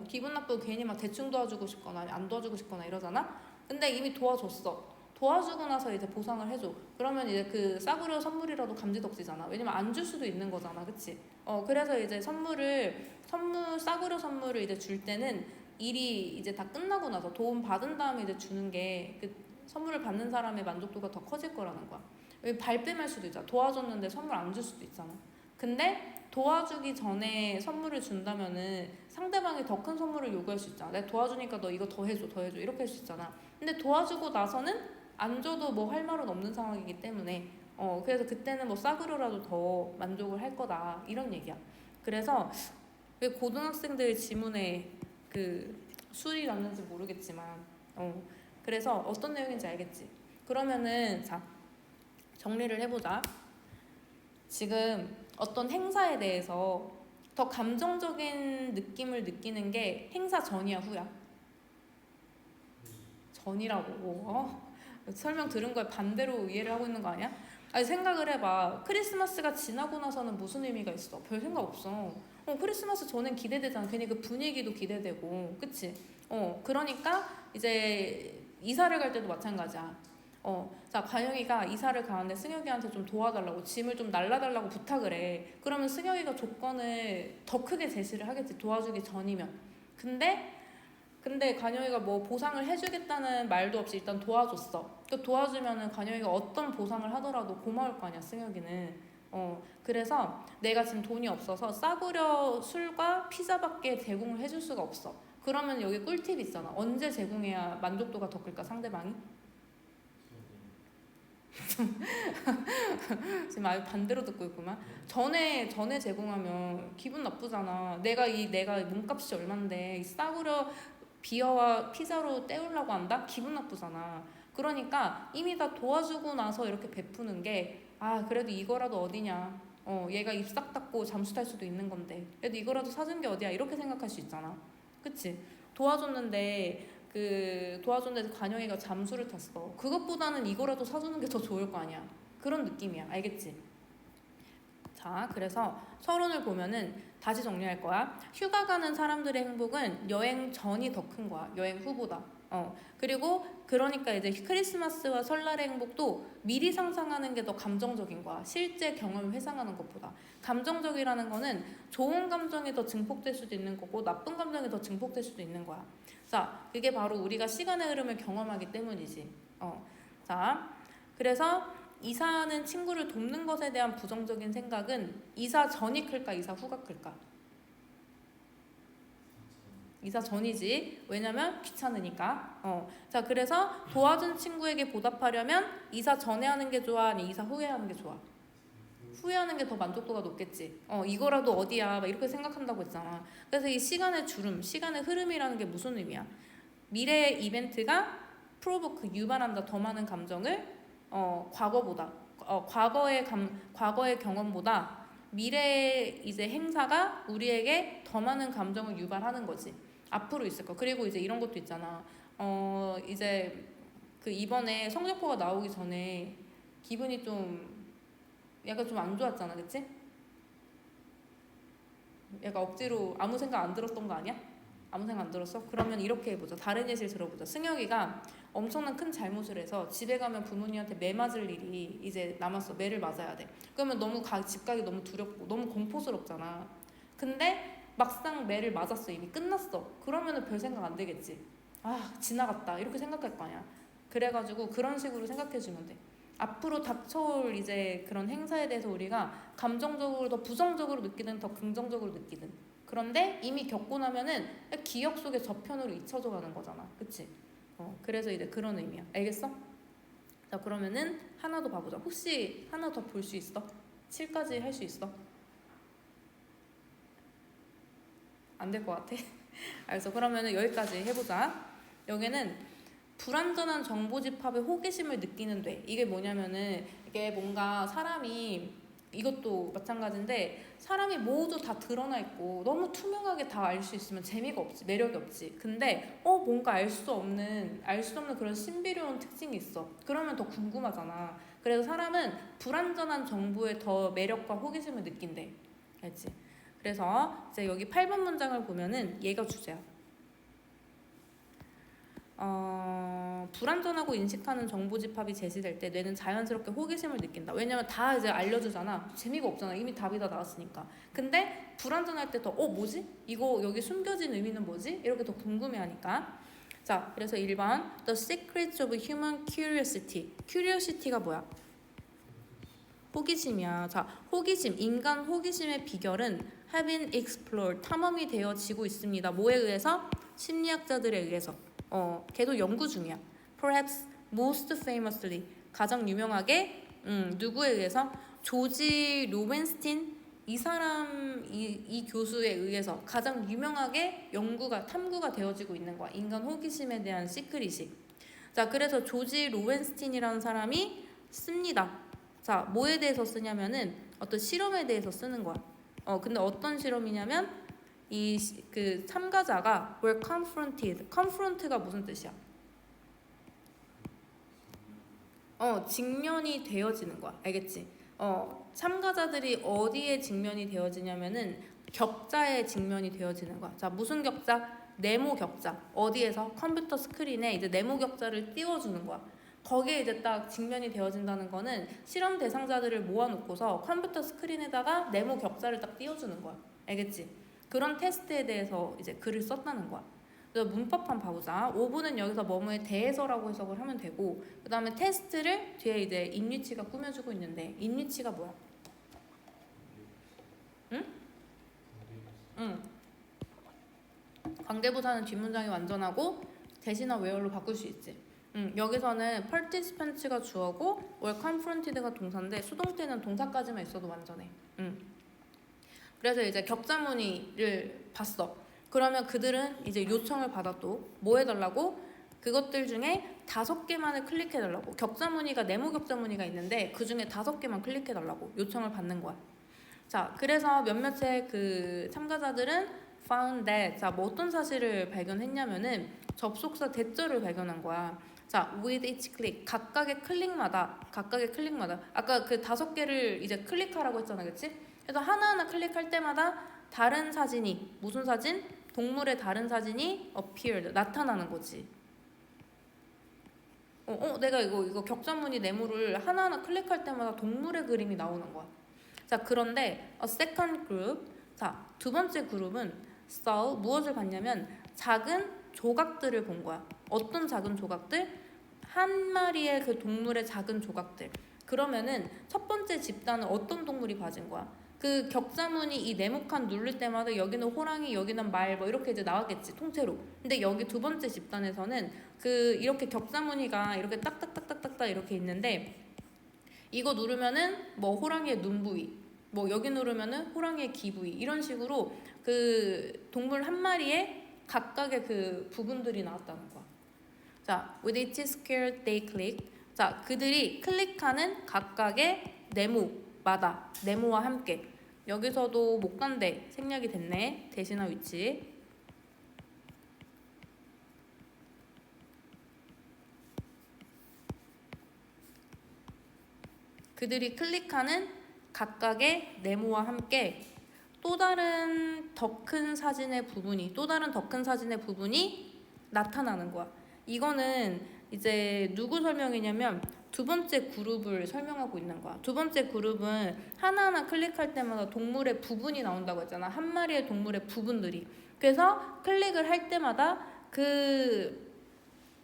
기분 나쁘고 괜히 막 대충 도와주고 싶거나 안 도와주고 싶거나 이러잖아. 근데 이미 도와줬어. 도와주고 나서 이제 보상을 해줘. 그러면 이제 그 싸구려 선물이라도 감지덕지잖아. 왜냐면 안 줄 수도 있는 거잖아, 그치? 그래서 이제 싸구려 선물을 이제 줄 때는 일이 이제 다 끝나고 나서 도움 받은 다음에 이제 주는 게 그 선물을 받는 사람의 만족도가 더 커질 거라는 거야. 왜 발뺌할 수도 있잖아. 도와줬는데 선물 안 줄 수도 있잖아. 근데 도와주기 전에 선물을 준다면은 상대방이 더 큰 선물을 요구할 수 있잖아. 내가 도와주니까 너 이거 더 해줘 이렇게 할 수 있잖아. 근데 도와주고 나서는 안 줘도 뭐 할 말은 없는 상황이기 때문에 그래서 그때는 뭐 싸구려라도 더 만족을 할 거다 이런 얘기야. 그래서 왜 고등학생들 지문에 그 술이 났는지 모르겠지만 그래서 어떤 내용인지 알겠지? 그러면은 자 정리를 해보자. 지금 어떤 행사에 대해서 더 감정적인 느낌을 느끼는 게 행사 전이야 후야? 전이라고. 설명 들은 거에 반대로 이해를 하고 있는 거 아니야? 아니 생각을 해봐. 크리스마스가 지나고 나서는 무슨 의미가 있어? 별 생각 없어. 크리스마스 전엔 기대되잖아. 괜히 그 분위기도 기대되고, 그치? 그러니까 이제 이사를 갈 때도 마찬가지야. 자, 관영이가 이사를 가는데 승혁이한테 좀 도와달라고, 짐을 좀 날라달라고 부탁을 해. 그러면 승혁이가 조건을 더 크게 제시를 하겠지. 도와주기 전이면. 근데 관영이가 뭐 보상을 해주겠다는 말도 없이 일단 도와줬어. 또 도와주면은 관영이가 어떤 보상을 하더라도 고마울 거 아니야, 승혁이는. 그래서 내가 지금 돈이 없어서 싸구려 술과 피자밖에 제공을 해줄 수가 없어. 그러면 여기 꿀팁 있잖아. 언제 제공해야 만족도가 더 클까, 상대방이? 지금 아예 반대로 듣고 있구만. 전에 제공하면 기분 나쁘잖아. 내가 몸값이 얼만데 이 싸구려 비어와 피자로 때우려고 한다? 기분 나쁘잖아. 그러니까 이미 다 도와주고 나서 이렇게 베푸는 게, 아 그래도 이거라도 어디냐, 얘가 입 싹 닫고 잠수 탈 수도 있는 건데 그래도 이거라도 사준 게 어디야, 이렇게 생각할 수 있잖아. 그치? 도와줬는데 관영이가 잠수를 탔어. 그것보다는 이거라도 사주는 게 더 좋을 거 아니야. 그런 느낌이야. 알겠지? 자, 그래서 서론을 보면은 다시 정리할 거야. 휴가 가는 사람들의 행복은 여행 전이 더 큰 거야. 여행 후보다. 그리고 그러니까 이제 크리스마스와 설날의 행복도 미리 상상하는 게 더 감정적인 거야. 실제 경험을 회상하는 것보다. 감정적이라는 거는 좋은 감정이 더 증폭될 수도 있는 거고 나쁜 감정이 더 증폭될 수도 있는 거야. 자, 그게 바로 우리가 시간의 흐름을 경험하기 때문이지. 자, 그래서 이사하는 친구를 돕는 것에 대한 부정적인 생각은 이사 전이 클까 이사 후가 클까? 이사 전이지. 왜냐면 귀찮으니까. 자, 그래서 도와준 친구에게 보답하려면 이사 전에 하는 게 좋아, 아니 이사 후에 하는 게 좋아? 후에 하는 게 더 만족도가 높겠지. 이거라도 어디야, 막 이렇게 생각한다고 했잖아. 그래서 이 시간의 주름, 시간의 흐름이라는 게 무슨 의미야? 미래의 이벤트가 프로보크, 유발한다. 더 많은 감정을 과거보다, 과거의 경험보다 미래의 이제 행사가 우리에게 더 많은 감정을 유발하는 거지. 앞으로 있을 거. 그리고 이제 이런 것도 있잖아. 이제 그 이번에 성적표가 나오기 전에 기분이 좀 약간 좀 안 좋았잖아, 그치? 약간 억지로 아무 생각 안 들었던 거 아니야? 아무 생각 안 들었어? 그러면 이렇게 해보자. 다른 예시를 들어보자. 승혁이가 엄청난 큰 잘못을 해서 집에 가면 부모님한테 매 맞을 일이 이제 남았어. 매를 맞아야 돼. 그러면 너무 집 가기 너무 두렵고 너무 공포스럽잖아. 근데 막상 매를 맞았어. 이미 끝났어. 그러면은 별 생각 안 되겠지. 아, 지나갔다. 이렇게 생각할 거 아니야. 그래가지고 그런 식으로 생각해주면 돼. 앞으로 닥쳐올 이제 그런 행사에 대해서 우리가 감정적으로 더 부정적으로 느끼든 더 긍정적으로 느끼든, 그런데 이미 겪고 나면은 기억 속에 저편으로 잊혀져 가는 거잖아. 그치? 그래서 이제 그런 의미야. 알겠어? 자, 그러면은 하나 더 봐보자. 혹시 하나 더 볼 수 있어? 7까지 할 수 있어? 안 될 것 같아? 알겠어. 그러면은 여기까지 해보자. 여기는 불완전한 정보 집합에 호기심을 느끼는 돼. 이게 뭐냐면은 이게 뭔가 사람이, 이것도 마찬가지인데 사람이 모두 다 드러나 있고 너무 투명하게 다 알 수 있으면 재미가 없지, 매력이 없지. 근데 뭔가 알 수 없는 그런 신비로운 특징이 있어. 그러면 더 궁금하잖아. 그래서 사람은 불완전한 정보에 더 매력과 호기심을 느낀대. 알지? 그래서 이제 여기 8번 문장을 보면은 얘가 주제야. 불완전하고 인식하는 정보 집합이 제시될 때 뇌는 자연스럽게 호기심을 느낀다. 왜냐면 다 이제 알려주잖아. 재미가 없잖아. 이미 답이 다 나왔으니까. 근데 불완전할 때 더 뭐지? 이거 여기 숨겨진 의미는 뭐지? 이렇게 더 궁금해하니까. 자, 그래서 1번 The secrets of human curiosity. curiosity가 뭐야? 호기심이야. 자, 호기심, 인간 호기심의 비결은 have been explored, 탐험이 되어지고 있습니다. 뭐에 의해서? 심리학자들에 의해서. 걔도 연구 중이야. Perhaps most famously, 가장 유명하게 누구에 의해서? 조지 로벤스틴, 이 교수에 의해서 가장 유명하게 탐구가 되어지고 있는 거야. 인간 호기심에 대한 시크릿이. 자, 그래서 조지 로벤스틴이라는 사람이 씁니다. 자, 뭐에 대해서 쓰냐면은 어떤 실험에 대해서 쓰는 거야. 근데 어떤 실험이냐면 그 참가자가 were confronted. confront가 무슨 뜻이야? 직면이 되어지는 거야. 알겠지? 참가자들이 어디에 직면이 되어지냐면은 격자에 직면이 되어지는 거야. 자, 무슨 격자? 네모 격자. 어디에서? 컴퓨터 스크린에 이제 네모 격자를 띄워주는 거야. 거기에 이제 딱 직면이 되어진다는 거는 실험 대상자들을 모아놓고서 컴퓨터 스크린에다가 네모 격자를 딱 띄워주는 거야. 알겠지? 그런 테스트에 대해서 이제 글을 썼다는 거야. 그래서 문법 한번 봐보자. 5분은 여기서 뭐뭐에 대해서라고 해석을 하면 되고, 그 다음에 테스트를 뒤에 이제 인위치가 꾸며주고 있는데, 인위치가 뭐야? 응? 관계부사는 뒷문장이 완전하고 대신어 웨어로 바꿀 수 있지. 여기서는 participants가 주어고 were confronted가 동사인데 수동태는 동사까지만 있어도 완전해. 그래서 이제 격자무늬를 봤어. 그러면 그들은 이제 요청을 받아 또 뭐 해달라고? 그것들 중에 5개만을 클릭해달라고. 격자무늬가 네모 격자무늬가 있는데 그 중에 5개만 클릭해달라고 요청을 받는 거야. 자, 그래서 몇몇의 그 참가자들은 found that. 자, 뭐 어떤 사실을 발견했냐면은 접속사 대절을 발견한 거야. 자, with each click. 각각의 클릭마다 아까 그 5개를 이제 클릭하라고 했잖아, 그치? 그래서 하나하나 클릭할 때마다 다른 사진이, 무슨 사진? 동물의 다른 사진이 appeared, 나타나는 거지. 내가 이거 격자무늬 네모를 하나하나 클릭할 때마다 동물의 그림이 나오는 거야. 자, 그런데 a second group, 자, 두 번째 그룹은 saw, 무엇을 봤냐면 작은 조각들을 본 거야. 어떤 작은 조각들? 한 마리의 그 동물의 작은 조각들. 그러면은 첫 번째 집단은 어떤 동물이 봐진 거야? 그 격자무늬 이 네모칸 누를 때마다 여기는 호랑이, 여기는 말, 뭐 이렇게 이제 나왔겠지, 통째로. 근데 여기 두 번째 집단에서는 그 이렇게 격자무늬가 이렇게 딱딱딱딱딱딱 이렇게 있는데 이거 누르면은 뭐 호랑이의 눈 부위, 뭐 여기 누르면은 호랑이의 귀 부위, 이런 식으로 그 동물 한 마리에 각각의 그 부분들이 나왔다는 거야. 자, with each square they click. 자, 그들이 클릭하는 각각의 네모마다, 네모와 함께. 여기서도 못 간대 생략이 됐네. 대신할 위치. 그들이 클릭하는 각각의 네모와 함께 또 다른 더 큰 사진의 부분이 나타나는 거야. 이거는 이제 누구 설명이냐면 두 번째 그룹을 설명하고 있는 거야. 두 번째 그룹은 하나하나 클릭할 때마다 동물의 부분이 나온다고 했잖아. 한 마리의 동물의 부분들이. 그래서 클릭을 할 때마다 그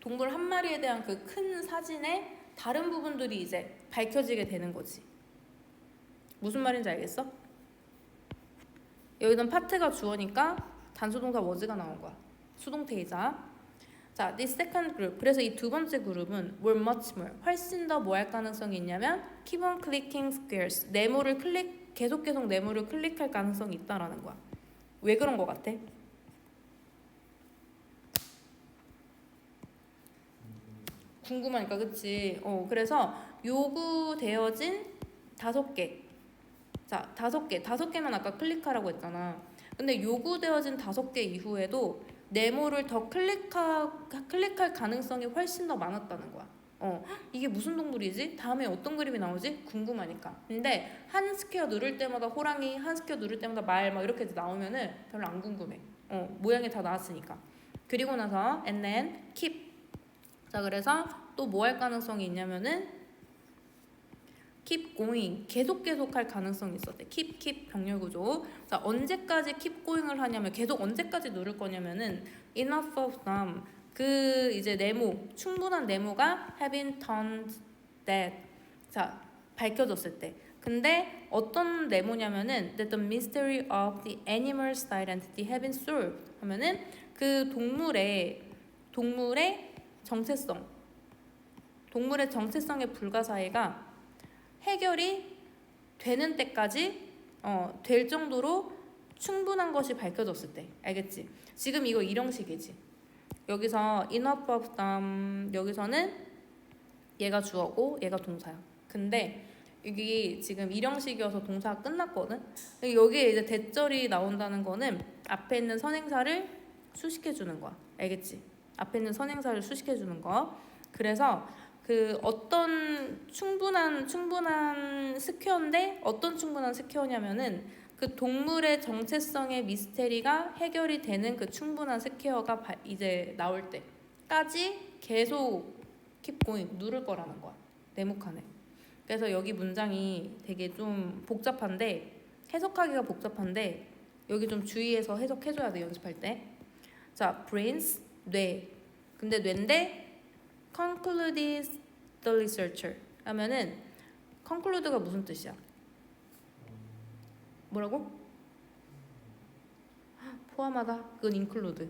동물 한 마리에 대한 그 큰 사진의 다른 부분들이 이제 밝혀지게 되는 거지. 무슨 말인지 알겠어? 여기는 파트가 주어니까 단수동사 was가 나온 거야. 수동태이자. 자, this second group. 그래서 이 두 번째 그룹은 were much more. 훨씬 더 뭐 할 가능성이 있냐면 keep on clicking squares. 계속 네모를 클릭할 가능성이 있다라는 거야. 왜 그런 거 같아? 궁금하니까, 그치? 그래서 요구되어진 5개. 자, 5개만 아까 클릭하라고 했잖아. 근데 요구되어진 5개 이후에도 네모를 더 클릭할 가능성이 훨씬 더 많았다는 거야. 이게 무슨 동물이지? 다음에 어떤 그림이 나오지? 궁금하니까. 근데 한 스퀘어 누를 때마다 호랑이, 한 스퀘어 누를 때마다 말, 막 이렇게 나오면은 별로 안 궁금해. 모양이 다 나왔으니까. 그리고 나서 and then keep. 자, 그래서 또 뭐 할 가능성이 있냐면은 keep going, 계속 할 가능성이 있었대. keep 병렬 구조. 자, 언제까지 keep going을 하냐면 계속 언제까지 누를 거냐면은 enough of them, 그 이제 네모, 충분한 네모가 have been turned that. 자, 밝혀졌을 때. 근데 어떤 네모냐면은 that the mystery of the animal's identity have been solved 하면은 그 동물의 정체성의 불가사의가 해결이 되는 때까지 될 정도로 충분한 것이 밝혀졌을 때. 알겠지? 지금 이거 일형식이지. 여기서 enough of them, 여기서는 얘가 주어고 얘가 동사야. 근데 여기 지금 일형식이어서 동사가 끝났거든. 여기에 이제 대절이 나온다는 거는 앞에 있는 선행사를 수식해주는 거야. 알겠지? 앞에 있는 선행사를 수식해주는 거. 그래서 그 어떤 충분한 스퀘어인데 어떤 충분한 스퀘어냐면은 그 동물의 정체성의 미스테리가 해결이 되는 그 충분한 스퀘어가 이제 나올 때까지 계속 keep going 누를 거라는 거야. 네모칸에. 그래서 여기 문장이 되게 좀 복잡한데, 해석하기가 복잡한데 여기 좀 주의해서 해석해줘야 돼, 연습할 때. 자, brains, 뇌. 근데 뇌인데 concludes the researcher 하면은 conclude가 무슨 뜻이야? 뭐라고? 포함하다. 그건 include.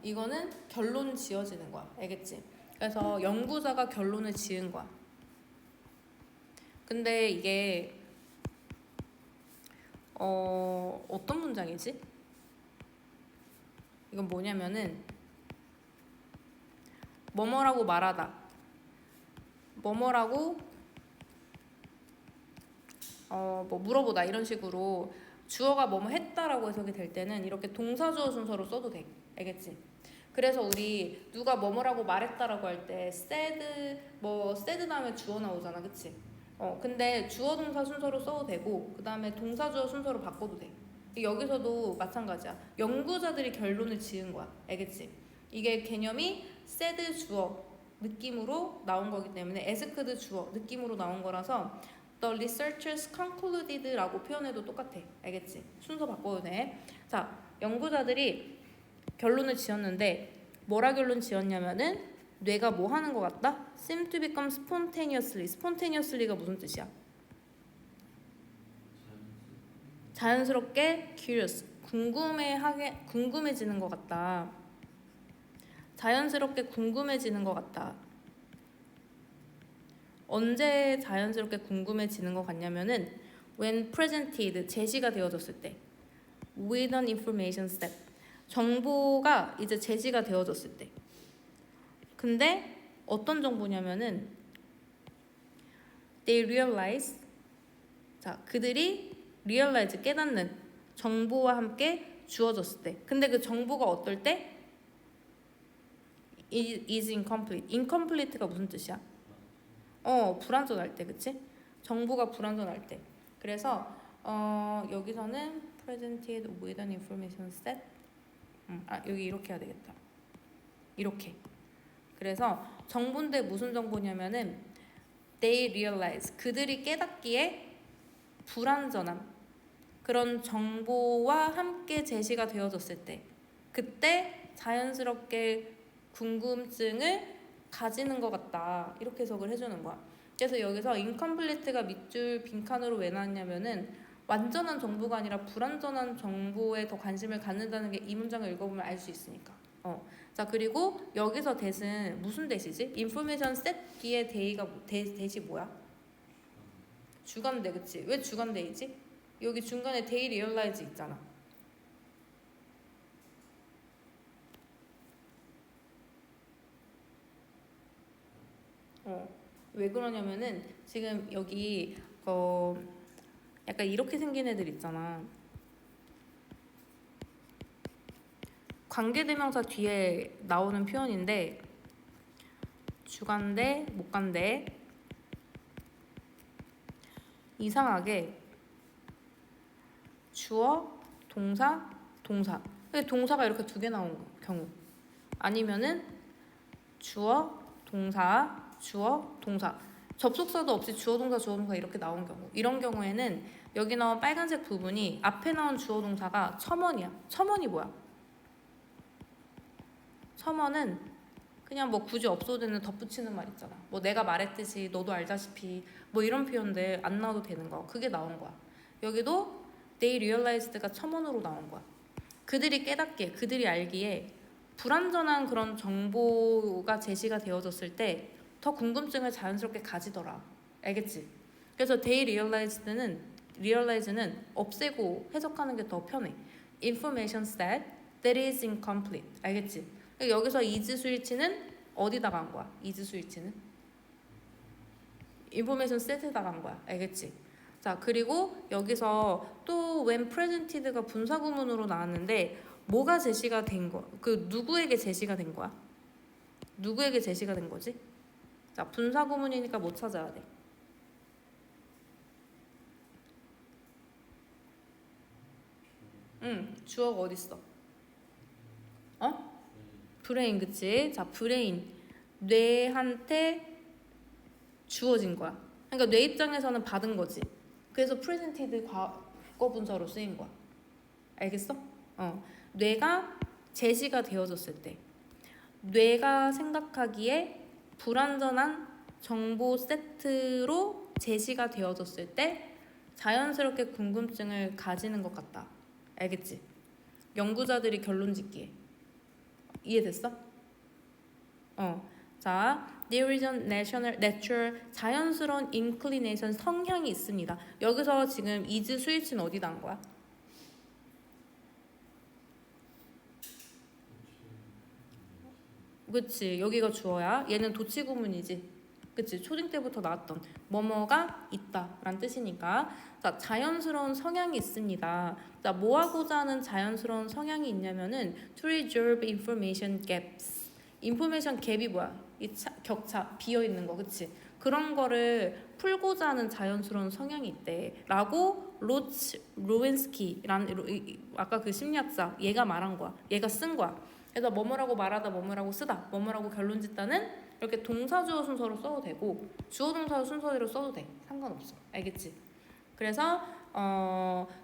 이거는 결론 지어지는 거야. 알겠지? 그래서 연구자가 결론을 지은 거야. 근데 이게 어떤 문장이지? 이건 뭐냐면은 뭐뭐라고 말하다, 뭐뭐라고 뭐 물어보다 이런 식으로 주어가 뭐뭐 했다라고 해석이 될 때는 이렇게 동사주어 순서로 써도 돼. 알겠지? 그래서 우리 누가 뭐뭐라고 말했다라고 할 때 said said 다음에 주어 나오잖아. 그치? 근데 주어 동사 순서로 써도 되고 그 다음에 동사주어 순서로 바꿔도 돼. 여기서도 마찬가지야. 연구자들이 결론을 지은 거야. 알겠지? 이게 개념이 said 주어 느낌으로 나온 거기 때문에 asked 주어 느낌으로 나온 거라서 The researchers concluded라고 표현해도 똑같아. 알겠지? 순서 바꿔도 돼. 자, 연구자들이 결론을 지었는데 뭐라 결론 지었냐면은 뇌가 뭐 하는 것 같다? seem to become spontaneously. spontaneously가 무슨 뜻이야? 자연스럽게 curious. 궁금해지는 것 같다. 자연스럽게 궁금해지는 것 같다. 언제 자연스럽게 궁금해지는 것 같냐면은 when presented, 제시가 되어졌을 때 with an information set, 정보가 이제 제시가 되어졌을 때. 근데 어떤 정보냐면은 they realize, 자, 그들이 realize, 깨닫는 정보와 함께 주어졌을 때. 근데 그 정보가 어떨 때? is incomplete. incomplete가 무슨 뜻이야? 불완전할 때, 그치? 정보가 불완전할 때. 그래서 여기서는 presented with an information set. 여기 이렇게 해야 되겠다. 이렇게. 그래서 정보인데 무슨 정보냐면은 they realize, 그들이 깨닫기에 불완전한 그런 정보와 함께 제시가 되어졌을 때, 그때 자연스럽게 궁금증을 가지는 것 같다. 이렇게 해석을 해주는 거야. 그래서 여기서 incomplete가 밑줄 빈칸으로 왜 나왔냐면은 완전한 정보가 아니라 불완전한 정보에 더 관심을 갖는다는 게 이 문장을 읽어보면 알 수 있으니까. 자, 그리고 여기서 that은 무슨 that이지? information set 뒤에 that이 뭐야? 주관대, 그치? 왜 주관대이지? 여기 중간에 they realize 있잖아. 왜 그러냐면은 지금 여기 약간 이렇게 생긴 애들 있잖아. 관계대명사 뒤에 나오는 표현인데 주관대, 목관대, 이상하게 주어, 동사, 동사. 동사가 이렇게 두 개 나온 경우, 아니면은 주어, 동사, 주어, 동사, 접속사도 없이 주어, 동사 이렇게 나온 경우, 이런 경우에는 여기 나온 빨간색 부분이 앞에 나온 주어, 동사가 첨언이야. 첨언이 뭐야? 첨언은 그냥 뭐 굳이 없어도 되는 덧붙이는 말 있잖아. 뭐 내가 말했듯이, 너도 알다시피, 뭐 이런 표현들 안 나와도 되는 거, 그게 나온 거야. 여기도 they realized가 첨언으로 나온 거야. 그들이 깨닫기에, 그들이 알기에 불완전한 그런 정보가 제시가 되어졌을 때 더 궁금증을 자연스럽게 가지더라. 알겠지? 그래서 they realize는 없애고 해석하는 게 더 편해. information set that is incomplete. 알겠지? 여기서 is 수일치는 어디다 간 거야? is 수일치는 information set에다 간 거야. 알겠지? 자, 그리고 여기서 또 when presented가 분사구문으로 나왔는데 뭐가 제시가 된 거야? 그 누구에게 제시가 된 거야? 누구에게 제시가 된 거지? 자, 분사구문이니까 뭐 찾아야 돼? 주어가 어딨어? 브레인, 그치? 자, 브레인, 뇌한테 주어진 거야. 그러니까 뇌 입장에서는 받은 거지. 그래서 presented 과거 분사로 쓰인 거야. 알겠어? 뇌가 제시가 되어졌을 때, 뇌가 생각하기에 불완전한 정보 세트로 제시가 되어졌을 때 자연스럽게 궁금증을 가지는 것 같다. 알겠지? 연구자들이 결론 짓기에 이해됐어? 자, there is a natural 자연스러운 inclination 성향이 있습니다. 여기서 지금 is 스위치는 어디다 한 거야? 그치, 여기가 주어야. 얘는 도치구문이지. 그치, 초딩 때부터 나왔던 뭐뭐가 있다 라는 뜻이니까. 자, 자연스러운 성향이 있습니다. 자, 뭐 하고자 하는 자연스러운 성향이 있냐면은 to resolve information gaps. 인포메이션 갭이 뭐야? 격차, 비어있는 거, 그치? 그런 거를 풀고자 하는 자연스러운 성향이 있대 라고 로웬스키라는 아까 그 심리학자 얘가 말한 거야. 얘가 쓴 거야. 그래서 뭐뭐라고 말하다, 뭐뭐라고 쓰다, 뭐뭐라고 결론 짓다는 이렇게 동사주어 순서로 써도 되고 주어 동사 순서대로 써도 돼. 상관없어. 알겠지? 그래서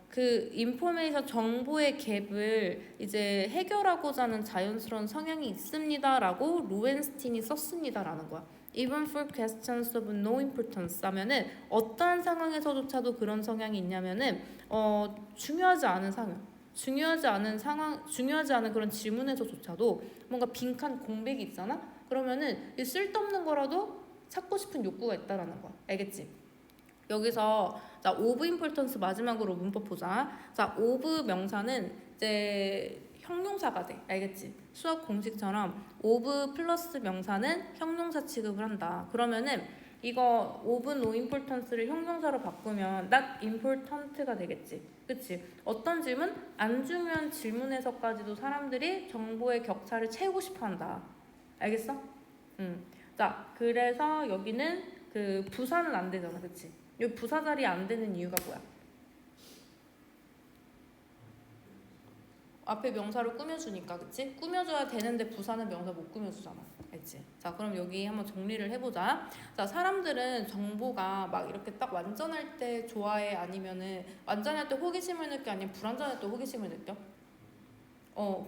그 인포메이션 정보의 갭을 이제 해결하고자 하는 자연스러운 성향이 있습니다라고 로웬스틴이 썼습니다라는 거야. Even for questions of no importance 하면은 어떠한 상황에서조차도 그런 성향이 있냐면은 중요하지 않은 상황, 중요하지 않은 그런 질문에서조차도 뭔가 빈칸 공백이 있잖아. 그러면은 쓸데없는 거라도 찾고 싶은 욕구가 있다라는 거야. 알겠지? 여기서 자, of importance 마지막으로 문법 보자. 자, of 명사는 이제 형용사가 돼. 알겠지? 수학 공식처럼 of 플러스 명사는 형용사 취급을 한다. 그러면은 이거 of no importance를 형용사로 바꾸면 not important가 되겠지. 그치? 어떤 질문? 안 중요한 질문에서까지도 사람들이 정보의 격차를 채우고 싶어 한다. 알겠어? 자, 그래서 여기는 그 부사는 안 되잖아. 그치? 여기 부사 자리 안 되는 이유가 뭐야? 앞에 명사를 꾸며주니까, 그치? 꾸며줘야 되는데 부사는 명사 못 꾸며주잖아. 알지? 자, 그럼 여기 한번 정리를 해보자. 자, 사람들은 정보가 막 이렇게 딱 완전할 때 좋아해? 아니면은 완전할 때 호기심을 느껴? 아니면 불완전할 때 호기심을 느껴?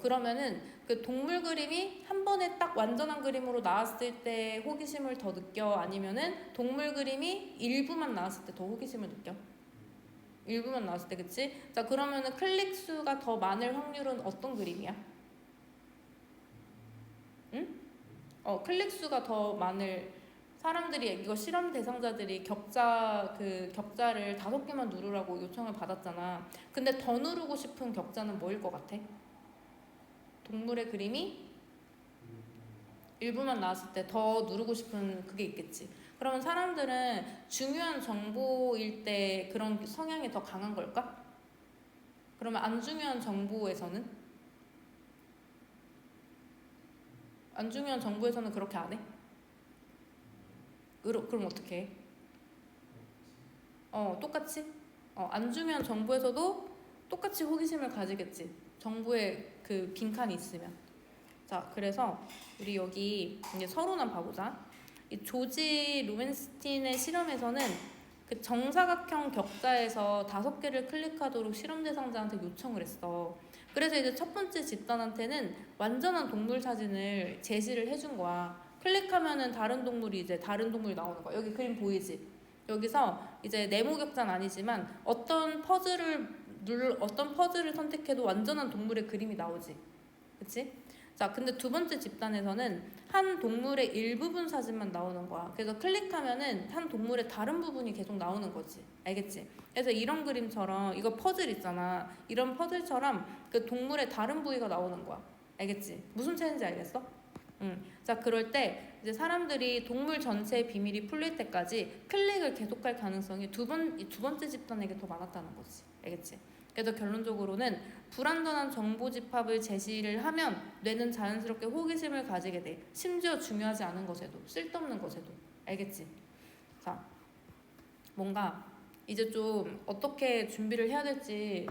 그러면은 그 동물 그림이 한 번에 딱 완전한 그림으로 나왔을 때 호기심을 더 느껴? 아니면은 동물 그림이 일부만 나왔을 때 더 호기심을 느껴? 일부만 나왔을 때, 그치? 자, 그러면은 클릭 수가 더 많을 확률은 어떤 그림이야? 응? 클릭 수가 더 많을 사람들이 이거 실험 대상자들이 격자를 5개만 누르라고 요청을 받았잖아. 근데 더 누르고 싶은 격자는 뭐일 것 같아? 동물의 그림이 일부만 나왔을 때 더 누르고 싶은 그게 있겠지. 그러면 사람들은 중요한 정보일 때 그런 성향이 더 강한 걸까? 그러면 안 중요한 정보에서는? 안 중요한 정보에서는 그렇게 안 해? 그럼 어떻게 해? 똑같이? 안 중요한 정보에서도 똑같이 호기심을 가지겠지. 정보에 그 빈칸이 있으면. 자, 그래서 우리 여기 이제 서론만 봐보자. 이 조지 로벤스틴의 실험에서는 그 정사각형 격자에서 5개를 클릭하도록 실험 대상자한테 요청을 했어. 그래서 이제 첫 번째 집단한테는 완전한 동물 사진을 제시를 해준 거야. 클릭하면은 다른 동물이 나오는 거야. 여기 그림 보이지? 여기서 이제 네모 격자는 아니지만 어떤 퍼즐을 선택해도 완전한 동물의 그림이 나오지. 그치? 자, 근데 두 번째 집단에서는 한 동물의 일부분 사진만 나오는 거야. 그래서 클릭하면은 한 동물의 다른 부분이 계속 나오는 거지. 알겠지? 그래서 이런 그림처럼, 이거 퍼즐 있잖아. 이런 퍼즐처럼 그 동물의 다른 부위가 나오는 거야. 알겠지? 무슨 차이인지 알겠어? 자, 그럴 때 이제 사람들이 동물 전체의 비밀이 풀릴 때까지 클릭을 계속할 가능성이 두 번째 집단에게 더 많았다는 거지. 알겠지? 그래서 결론적으로는 불완전한 정보 집합을 제시를 하면 뇌는 자연스럽게 호기심을 가지게 돼. 심지어 중요하지 않은 것에도, 쓸데없는 것에도. 알겠지? 자, 뭔가 이제 좀 어떻게 준비를 해야 될지